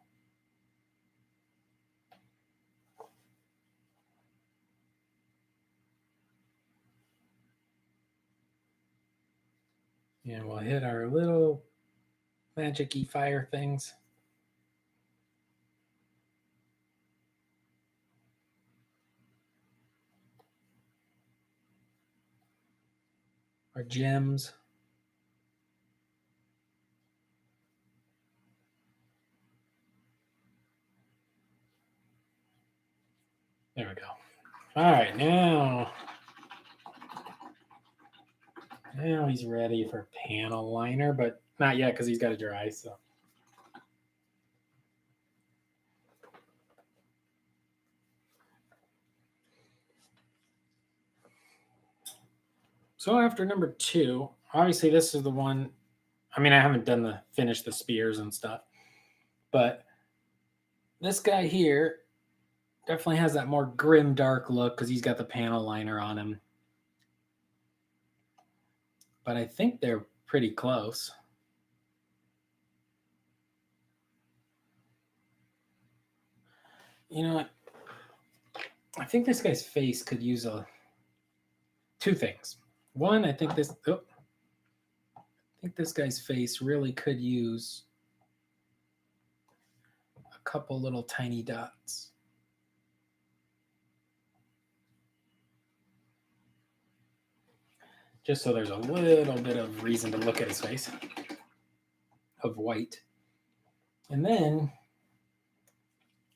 And we'll hit our little magic-y fire things. Our gems. There we go. All right, now he's ready for panel liner, but not yet because he's got to dry. So after number 2, obviously this is the one. I mean, I haven't finished the spears and stuff, but this guy here definitely has that more grim, dark look because he's got the panel liner on him. But I think they're pretty close. You know what? I think this guy's face could use two things. One, I think this guy's face really could use a couple little tiny dots. Just so there's a little bit of reason to look at his face of white. And then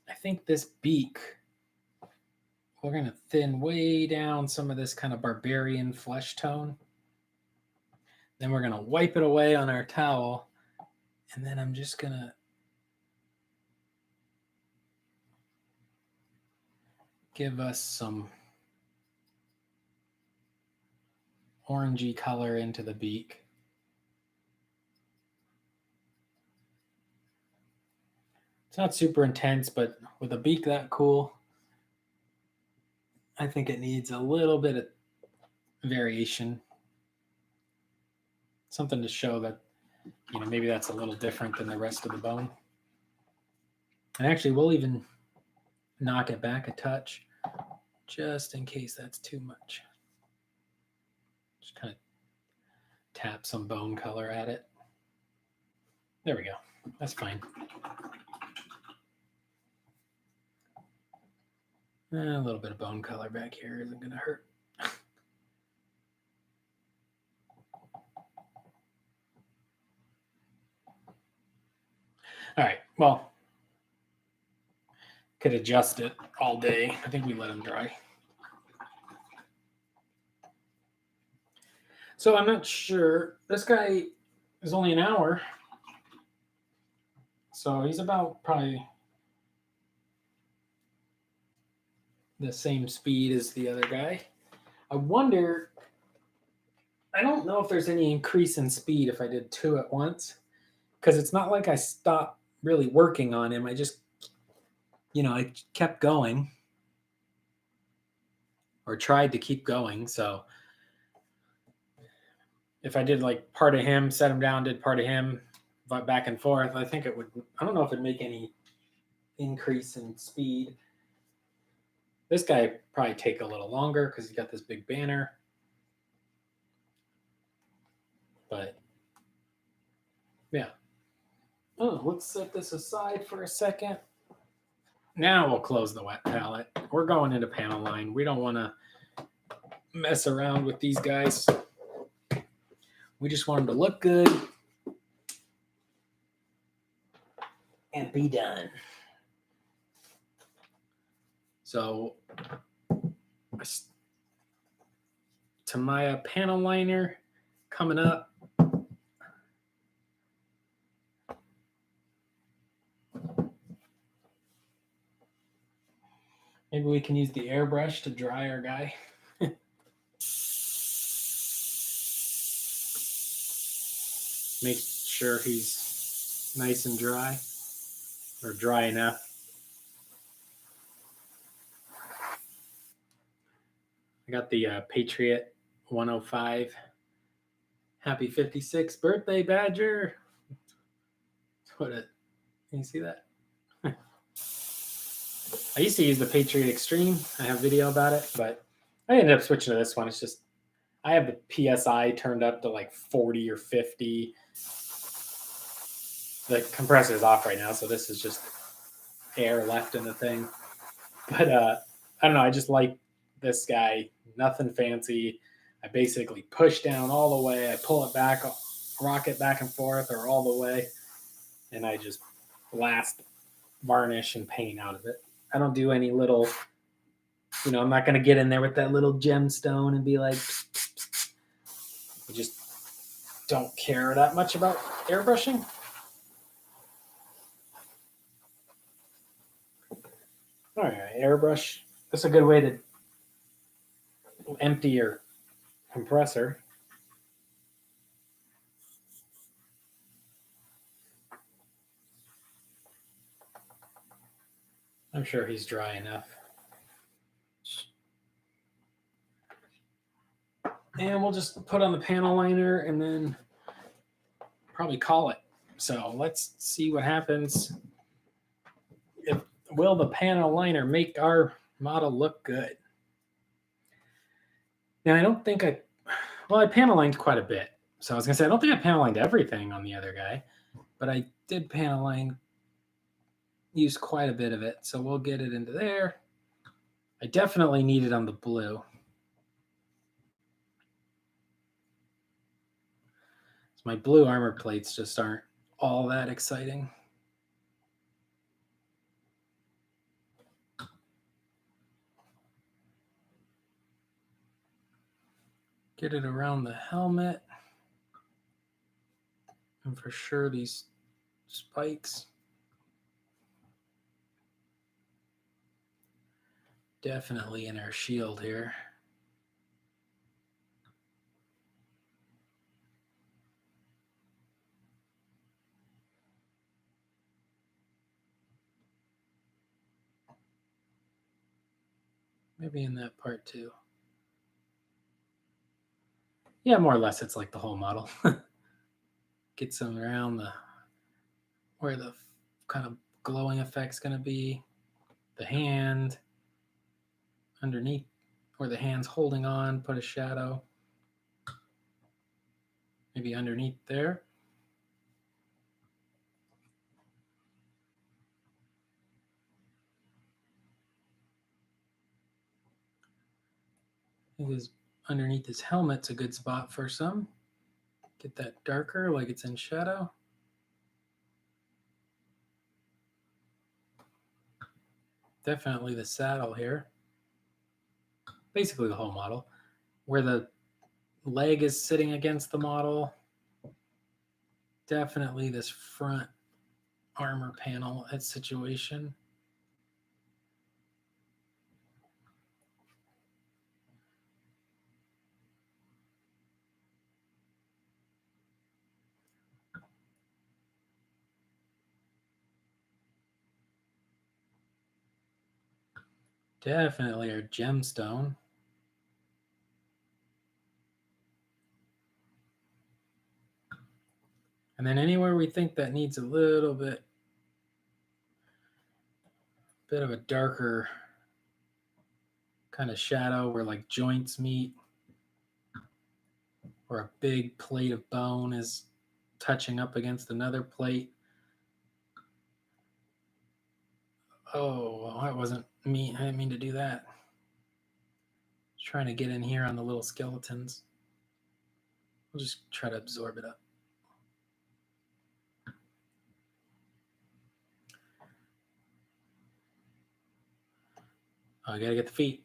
I think this beak, we're going to thin way down some of this kind of barbarian flesh tone. Then we're going to wipe it away on our towel. And then I'm just going to give us some orangey color into the beak. It's not super intense, but with a beak that cool, I think it needs a little bit of variation. Something to show that, maybe that's a little different than the rest of the bone. And actually, we'll even knock it back a touch, just in case that's too much. Just kind of tap some bone color at it. There we go. That's fine. A little bit of bone color back here isn't going to hurt. All right. Well, could adjust it all day. I think we let him dry. So I'm not sure. This guy is only an hour. So he's about probably the same speed as the other guy. I wonder, I don't know if there's any increase in speed if I did 2 at once, because it's not like I stopped really working on him. I just, I kept going or tried to keep going. So if I did like part of him, set him down, did part of him, but back and forth, I think it would, I don't know if it'd make any increase in speed. This guy probably take a little longer because he's got this big banner. But yeah. Oh, let's set this aside for a second. Now we'll close the wet palette. We're going into panel line. We don't want to mess around with these guys. We just want them to look good and be done. So Tamaya panel liner coming up. Maybe we can use the airbrush to dry our guy. Make sure he's nice and dry, or dry enough. I got the Patriot 105. Happy 56th birthday, Badger. Can you see that? I used to use the Patriot Extreme. I have video about it, but I ended up switching to this one. It's just, I have the PSI turned up to like 40 or 50. The compressor is off right now, so this is just air left in the thing. But I don't know. I just like this guy. Nothing fancy. I basically push down all the way. I pull it back, rock it back and forth, or all the way, and I just blast varnish and paint out of it. I don't do any little You know, I'm not going to get in there with that little gemstone and be like, psst, psst, psst. I just don't care that much about airbrushing. All right, airbrush. That's a good way to empty your compressor. I'm sure he's dry enough. And we'll just put on the panel liner and then probably call it. So let's see what happens. Will the panel liner make our model look good? Now, I don't think I panel lined quite a bit. So I was going to say, I don't think I panel lined everything on the other guy, but I did panel line, use quite a bit of it. So we'll get it into there. I definitely need it on the blue. So my blue armor plates just aren't all that exciting. Get it around the helmet. And for sure, these spikes. Definitely in our shield here. Maybe in that part too. Yeah, more or less it's like the whole model. Get some around the where the kind of glowing effect's going to be. The hand underneath where the hand's holding on, put a shadow. Maybe underneath there. I think underneath his helmet's a good spot for some. Get that darker like it's in shadow. Definitely the saddle here. Basically the whole model. Where the leg is sitting against the model. Definitely this front armor panel situation. Definitely our gemstone. And then anywhere we think that needs a little bit of a darker kind of shadow where like joints meet, or a big plate of bone is touching up against another plate. Oh, that wasn't me. I didn't mean to do that. Just trying to get in here on the little skeletons. We'll just try to absorb it up. Oh, I gotta get the feet.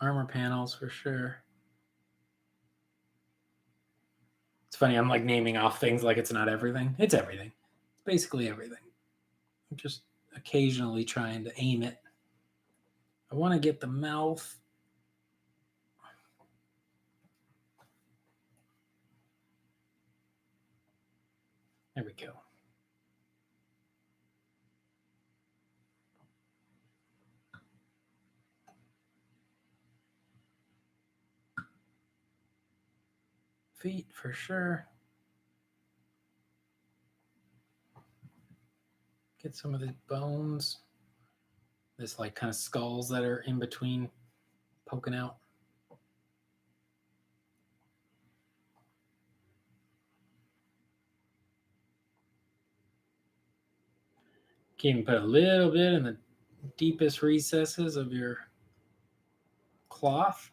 Armor panels for sure. It's funny, I'm like naming off things like it's not everything. It's everything. It's basically everything. I'm just occasionally trying to aim it. I want to get the mouth. There we go. Feet for sure. Get some of the bones. This like kind of skulls that are in between poking out. Can even put a little bit in the deepest recesses of your cloth.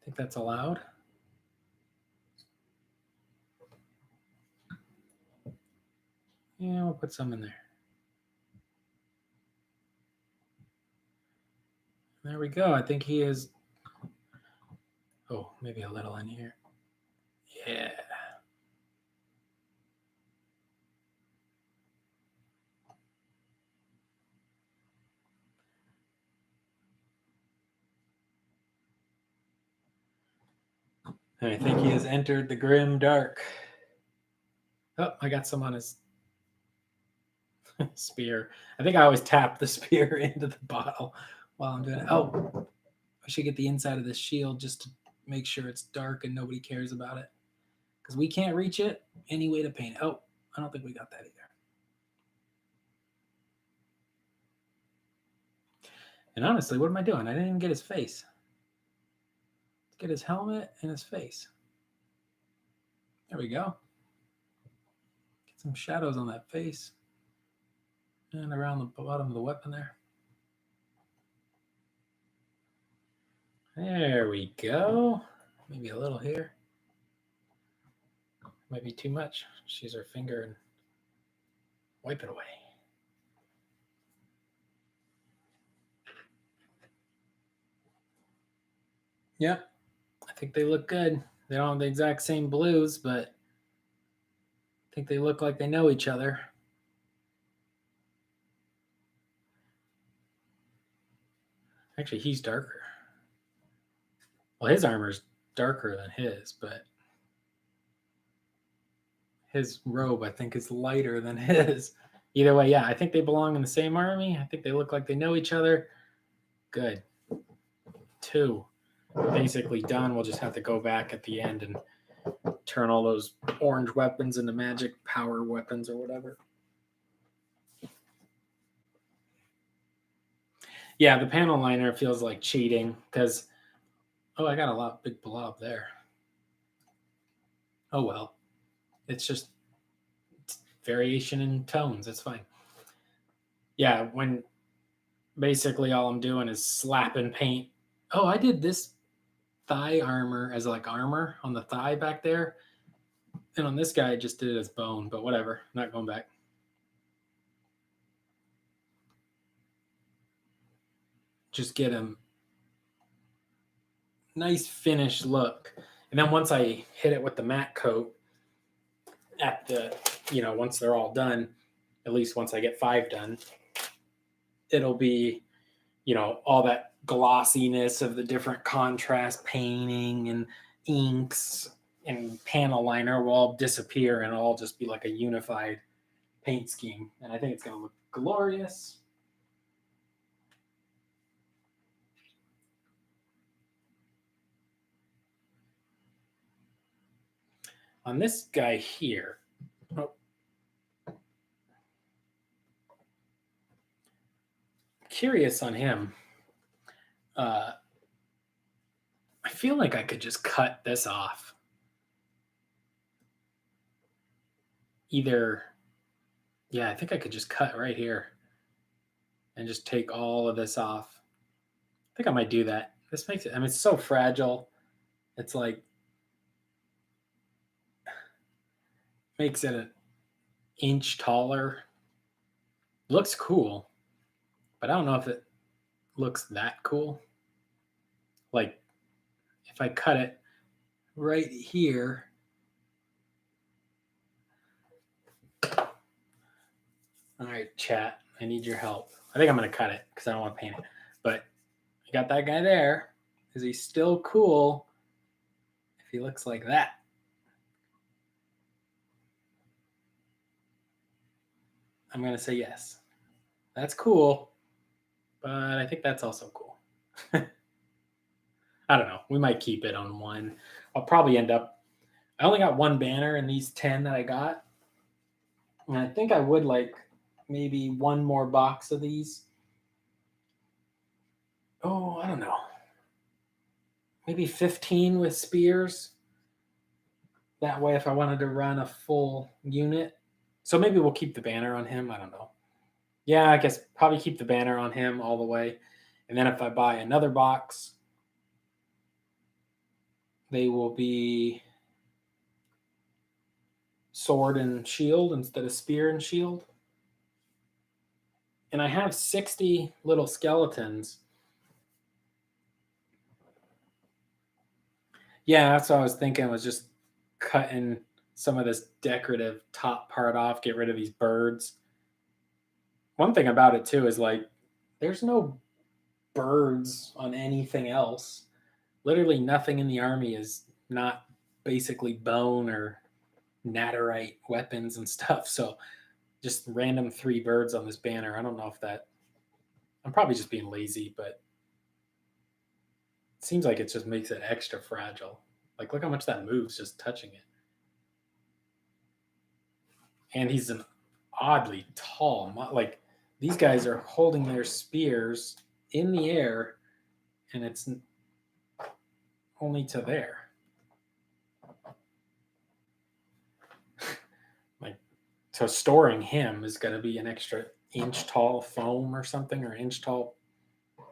I think that's allowed. Yeah, we'll put some in there. There we go. I think he is. Oh, maybe a little in here. Yeah. And I think he has entered the grim dark. Oh, I got some on his spear. I think I always tap the spear into the bottle while I'm doing it. Oh, I should get the inside of this shield just to make sure it's dark and nobody cares about it. Because we can't reach it any way to paint it. Oh, I don't think we got that either. And honestly, what am I doing? I didn't even get his face. Let's get his helmet and his face. There we go. Get some shadows on that face. And around the bottom of the weapon there. There we go. Maybe a little here. Might be too much. Just use our finger and wipe it away. Yep. I think they look good. They don't have the exact same blues, but I think they look like they know each other. Actually, he's darker. Well, his armor's darker than his, but his robe, I think, is lighter than his. Either way, yeah, I think they belong in the same army. I think they look like they know each other. Good. 2. Basically done. We'll just have to go back at the end and turn all those orange weapons into magic power weapons or whatever. Yeah, the panel liner feels like cheating because, oh, I got a big blob there. Oh, well. It's just variation in tones. It's fine. Yeah, when basically all I'm doing is slapping paint. Oh, I did this thigh armor as like armor on the thigh back there. And on this guy, I just did it as bone, but whatever. I'm not going back. Just get him nice finished look. And then once I hit it with the matte coat at the, once they're all done, at least once I get 5 done, it'll be, all that glossiness of the different contrast painting and inks and panel liner will all disappear and it'll all just be like a unified paint scheme. And I think it's going to look glorious. On this guy here, curious on him. I feel like I could just cut this off. I think I could just cut right here and just take all of this off. I think I might do that. This makes it, it's so fragile. It's like, makes it an inch taller. Looks cool, but I don't know if it looks that cool. Like, if I cut it right here, all right, chat, I need your help. I think I'm going to cut it because I don't want to paint it. But I got that guy there. Is he still cool if he looks like that? I'm going to say yes. That's cool, but I think that's also cool. I don't know. We might keep it on 1. I'll probably end up... I only got 1 banner in these 10 that I got. And I think I would like maybe 1 more box of these. Oh, I don't know. Maybe 15 with spears. That way, if I wanted to run a full unit. So maybe we'll keep the banner on him. I don't know. Yeah, I guess probably keep the banner on him all the way. And then if I buy another box, they will be sword and shield instead of spear and shield. And I have 60 little skeletons Yeah, that's what I was thinking, was just cutting some of this decorative top part off, get rid of these birds. One thing about it too is like there's no birds on anything else. Literally nothing in the army is not basically bone or natterite weapons and stuff. So just random 3 birds on this banner. I don't know if that, I'm probably just being lazy, but it seems like it just makes it extra fragile. Like look how much that moves just touching it. And he's an oddly tall, like these guys are holding their spears in the air, and it's only to there. Like, so storing him is going to be an extra inch tall foam or something, or inch tall.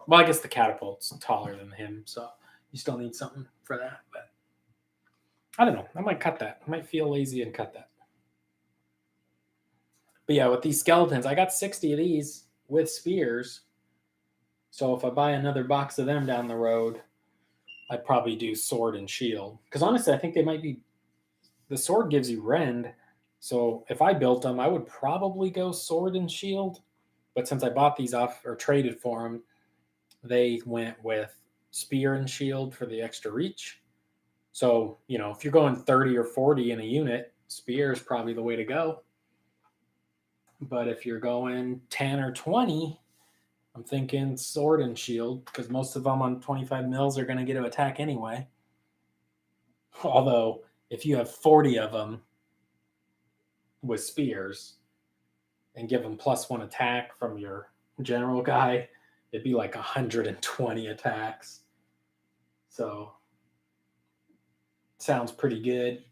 Well, I guess the catapult's taller than him, so you still need something for that. But I don't know. I might cut that. I might feel lazy and cut that. But yeah, with these skeletons, I got 60 of these with spears. So if I buy another box of them down the road, I'd probably do sword and shield. Because honestly, I think they might be. The sword gives you rend. So if I built them, I would probably go sword and shield. But since I bought these off or traded for them, they went with spear and shield for the extra reach. So, if you're going 30 or 40 in a unit, spear is probably the way to go. But if you're going 10 or 20, I'm thinking sword and shield, because most of them on 25 mils are going to get to attack anyway. Although, if you have 40 of them with spears and give them +1 attack from your general guy, it'd be like 120 attacks. So, sounds pretty good.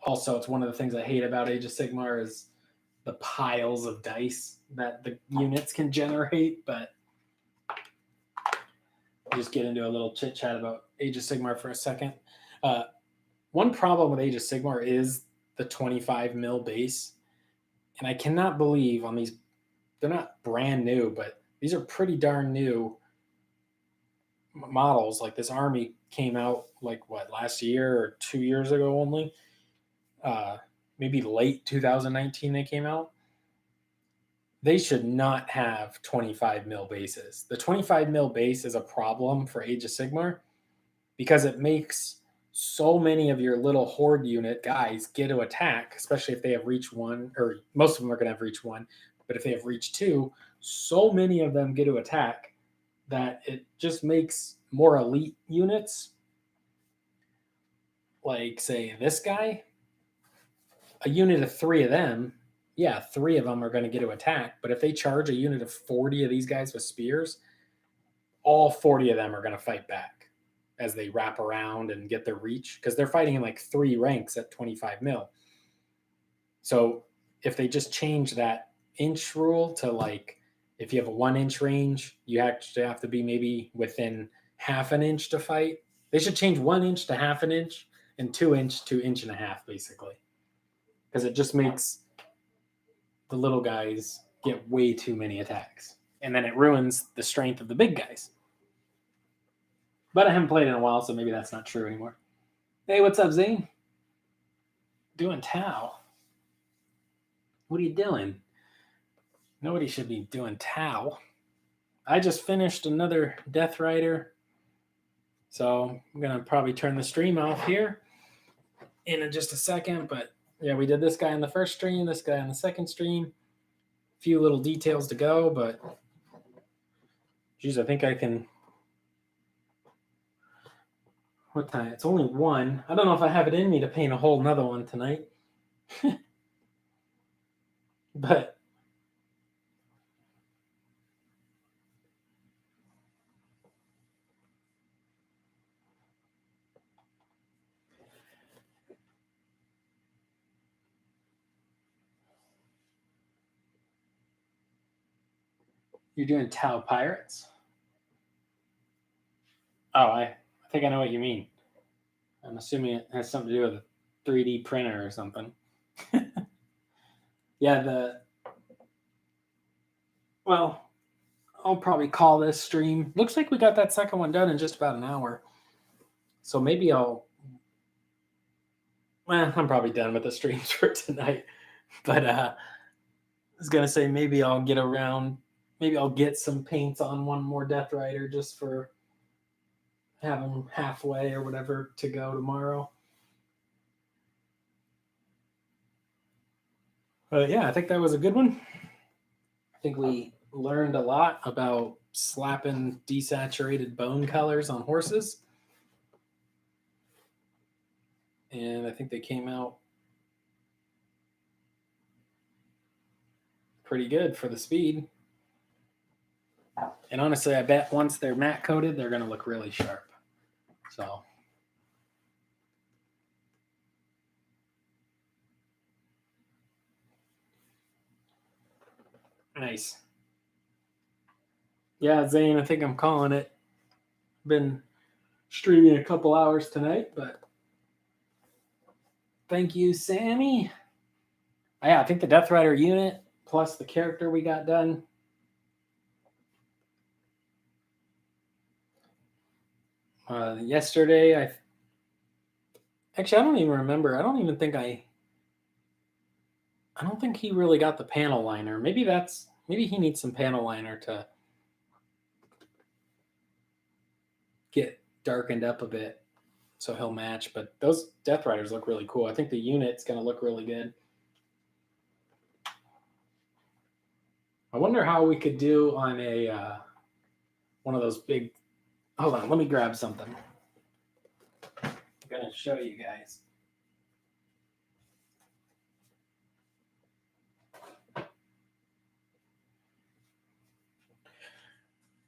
Also, it's one of the things I hate about Age of Sigmar is the piles of dice that the units can generate, but just get into a little chit chat about Age of Sigmar for a second. One problem with Age of Sigmar is the 25 mil base, and I cannot believe on these, they're not brand new, but these are pretty darn new models. Like this army came out like what, last year or 2 years ago only. Maybe late 2019 they came out. They should not have 25 mil bases. The 25 mil base is a problem for Age of Sigmar because it makes so many of your little horde unit guys get to attack, especially if they have reach 1, or most of them are going to have reach 1, but if they have reach 2, so many of them get to attack that it just makes more elite units, like say this guy, a unit of 3 of them, yeah, 3 of them are going to get to attack, but if they charge a unit of 40 of these guys with spears, all 40 of them are going to fight back as they wrap around and get their reach, because they're fighting in like 3 ranks at 25 mil. So if they just change that inch rule to like, if you have a 1-inch range, you actually have to be maybe within half an inch to fight. They should change 1 inch to half an inch and 2-inch to 1.5 inches, basically, because it just makes the little guys get way too many attacks, and then it ruins the strength of the big guys. But I haven't played in a while, so maybe that's not true anymore. Hey, what's up, Zane? Doing Tau. What are you doing? Nobody should be doing Tau. I just finished another Death Rider, so I'm going to probably turn the stream off here in just a second. But yeah, we did this guy on the first stream, this guy on the second stream. A few little details to go, but geez, I think I can. What time? It's only 1. I don't know if I have it in me to paint a whole nother one tonight. But you're doing Tau Pirates? Oh, I think I know what you mean. I'm assuming it has something to do with a 3D printer or something. Yeah, well, I'll probably call this stream. Looks like we got that second one done in just about an hour. So maybe I'll Well, I'm probably done with the streams for tonight. But I was gonna say maybe I'll get some paints on one more Death Rider just for have them halfway or whatever to go tomorrow. But yeah, I think that was a good one. I think we learned a lot about slapping desaturated bone colors on horses. And I think they came out pretty good for the speed. And honestly, I bet once they're matte coated, they're going to look really sharp. So nice. Yeah, Zane, I think I'm calling it. Been streaming a couple hours tonight, but thank you, Sammy. Yeah, I think the Death Rider unit plus the character we got done. Yesterday, I don't even remember. I don't think he really got the panel liner. Maybe he needs some panel liner to get darkened up a bit so he'll match. But those Death Riders look really cool. I think the unit's going to look really good. I wonder how we could do on a one of those big. Hold on, let me grab something. I'm going to show you guys.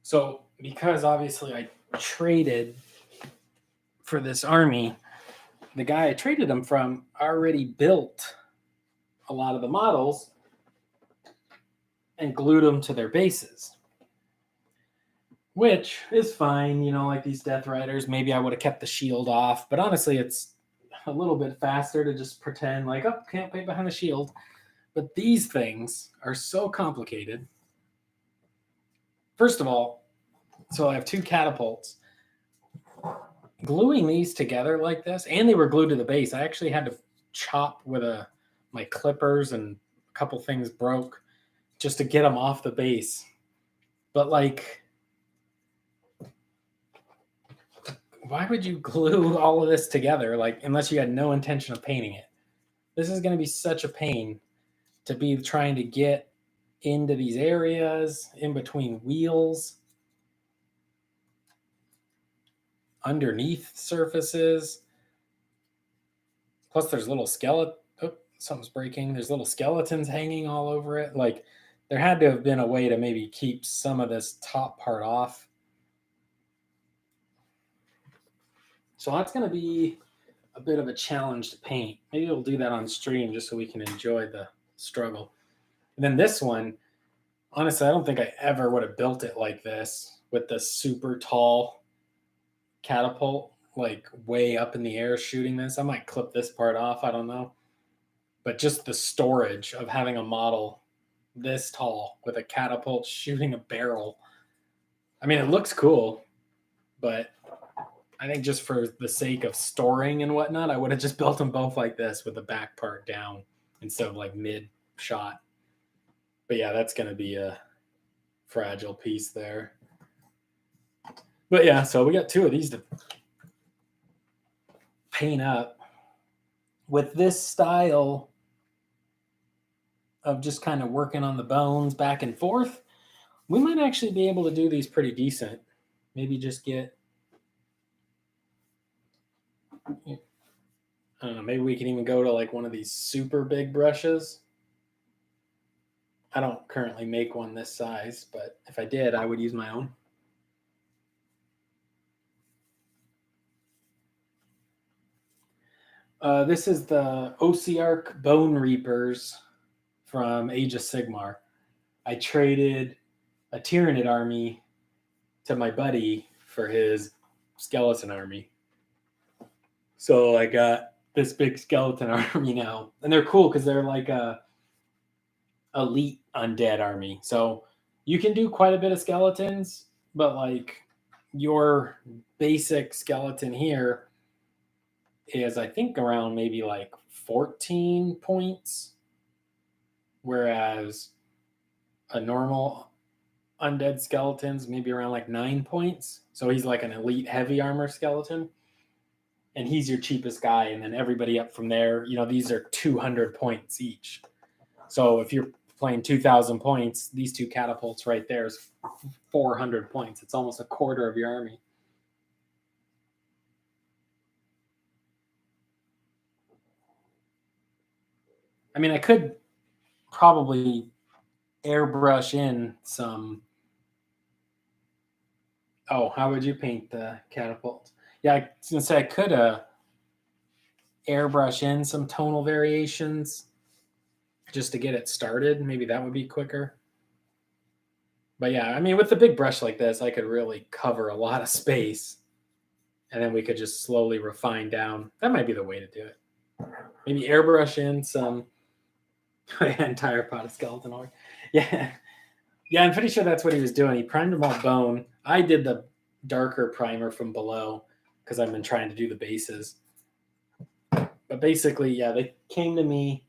So, because obviously I traded for this army, the guy I traded him from already built a lot of the models and glued them to their bases, which is fine. You know, like these Death Riders, maybe I would have kept the shield off, but honestly, it's a little bit faster to just pretend like, oh, can't paint behind the shield. But these things are so complicated. First of all, so I have two catapults. Gluing these together like this, and they were glued to the base. I actually had to chop with my clippers, and a couple things broke just to get them off the base. But like, why would you glue all of this together? Like, unless you had no intention of painting it. This is going to be such a pain to be trying to get into these areas in between wheels, underneath surfaces. Plus, there's little something's breaking. There's little skeletons hanging all over it. Like, there had to have been a way to maybe keep some of this top part off. So that's going to be a bit of a challenge to paint. Maybe we'll do that on stream just so we can enjoy the struggle. And then this one, honestly, I don't think I ever would have built it like this with the super tall catapult, like way up in the air shooting this. I might clip this part off. I don't know. But just the storage of having a model this tall with a catapult shooting a barrel. I mean, it looks cool, but I think just for the sake of storing and whatnot, I would have just built them both like this with the back part down instead of like mid shot. But yeah, that's going to be a fragile piece there. But yeah, so we got two of these to paint up. With this style of just kind of working on the bones back and forth, we might actually be able to do these pretty decent. Maybe just get, I don't know, maybe we can even go to like one of these super big brushes. I don't currently make one this size, but if I did, I would use my own. This is the Ossiarch Bonereapers from Age of Sigmar. I traded a Tyranid army to my buddy for his skeleton army. So I got this big skeleton army now. And they're cool because they're like a elite undead army. So you can do quite a bit of skeletons, but like your basic skeleton here is, I think, around maybe like 14 points, whereas a normal undead skeleton's maybe around like 9 points. So he's like an elite heavy armor skeleton. And he's your cheapest guy. And then everybody up from there, these are 200 points each. So if you're playing 2,000 points, these two catapults right there is 400 points. It's almost a quarter of your army. I mean, I could probably airbrush in some. Oh, how would you paint the catapult? Yeah, I was gonna say I could airbrush in some tonal variations just to get it started. Maybe that would be quicker. But yeah, I mean, with the big brush like this, I could really cover a lot of space, and then we could just slowly refine down. That might be the way to do it. Maybe airbrush in some entire pot of skeleton ore. Yeah. Yeah, I'm pretty sure that's what he was doing. He primed them all bone. I did the darker primer from below because I've been trying to do the bases. But basically, yeah, they came to me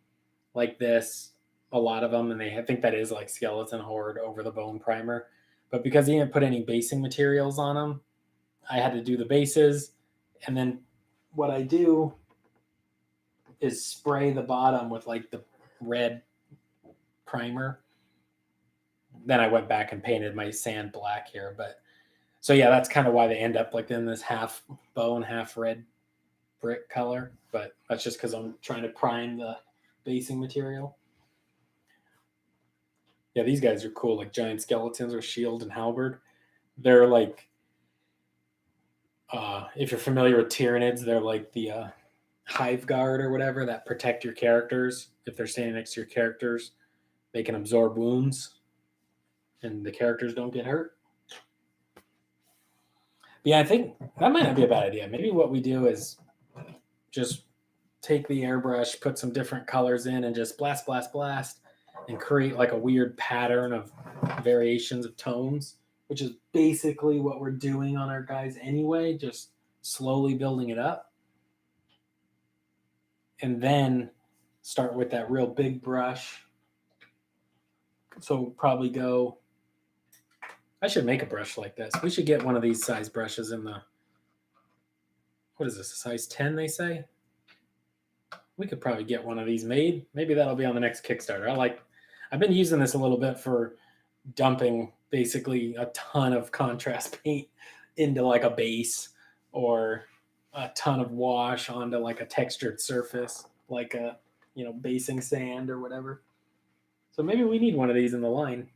like this, a lot of them, and I think that is like skeleton horde over the bone primer. But because he didn't put any basing materials on them, I had to do the bases, and then what I do is spray the bottom with like the red primer. Then I went back and painted my sand black here. But so yeah, that's kind of why they end up like in this half bone, half red brick color. But that's just because I'm trying to prime the basing material. Yeah, these guys are cool, like giant skeletons or shield and halberd. They're like, if you're familiar with Tyranids, they're like the hive guard or whatever that protect your characters. If they're standing next to your characters, they can absorb wounds and the characters don't get hurt. But yeah, I think that might not be a bad idea. Maybe what we do is just take the airbrush, put some different colors in, and just blast, blast, blast, and create like a weird pattern of variations of tones, which is basically what we're doing on our guys anyway, just slowly building it up. And then start with that real big brush. So probably go. I should make a brush like this. We should get one of these size brushes in the. What is this? A size 10, they say? We could probably get one of these made. Maybe that'll be on the next Kickstarter. I've been using this a little bit for dumping basically a ton of contrast paint into like a base or a ton of wash onto like a textured surface, like a, basing sand or whatever. So maybe we need one of these in the line.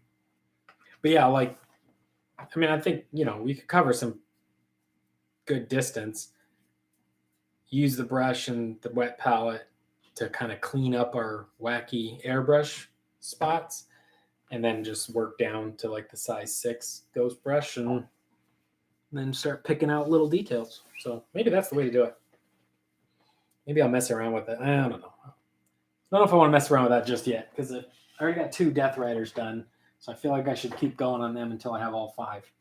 But yeah, I think, we could cover some good distance, use the brush and the wet palette to kind of clean up our wacky airbrush spots, and then just work down to like the size 6 ghost brush and then start picking out little details. So maybe that's the way to do it. Maybe I'll mess around with it. I don't know. I don't know if I want to mess around with that just yet, because I already got 2 Deathriders done, so I feel like I should keep going on them until I have all 5.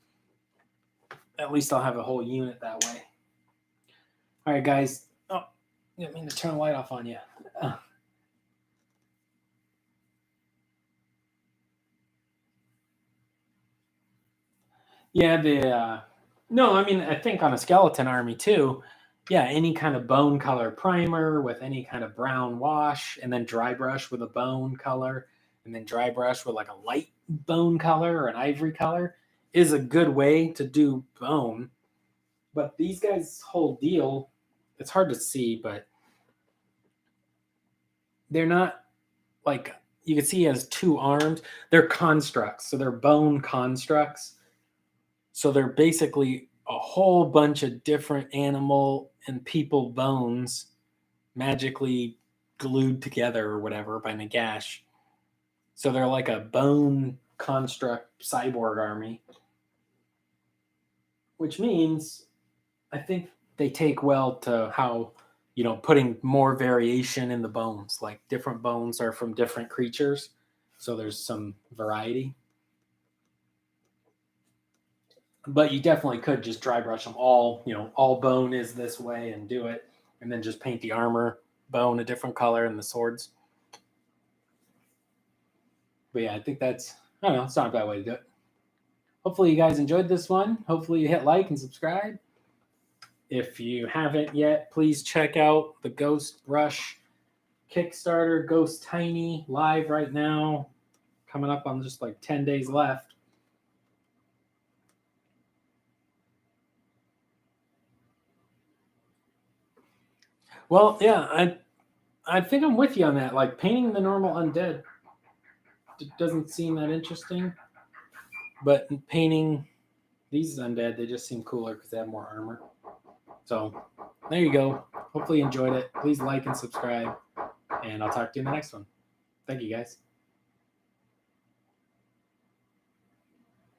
At least I'll have a whole unit that way. All right, guys. Oh, I didn't mean to turn the light off on you. Yeah, no, I think on a skeleton army too. Yeah, any kind of bone color primer with any kind of brown wash, and then dry brush with a bone color, and then dry brush with like a light bone color or an ivory color is a good way to do bone. But these guys' whole deal, it's hard to see, but they're not like, you can see he has 2 arms. They're constructs, so they're bone constructs. So they're basically a whole bunch of different animal and people bones magically glued together or whatever by Nagash. So they're like a bone construct cyborg army, which means I think they take well to how, putting more variation in the bones. Like different bones are from different creatures, so there's some variety. But you definitely could just dry brush them all, all bone is this way and do it. and then just paint the armor bone a different color and the swords. But yeah, I think that's, I don't know, it's not a bad way to do it. Hopefully you guys enjoyed this one. Hopefully you hit like and subscribe. If you haven't yet, please check out the Ghost Brush Kickstarter, Ghost Tiny, live right now. Coming up on just like 10 days left. Well, yeah, I think I'm with you on that. Like painting the normal undead doesn't seem that interesting, but painting these undead, they just seem cooler because they have more armor. So there you go. Hopefully you enjoyed it. Please like and subscribe, and I'll talk to you in the next one. Thank you, guys.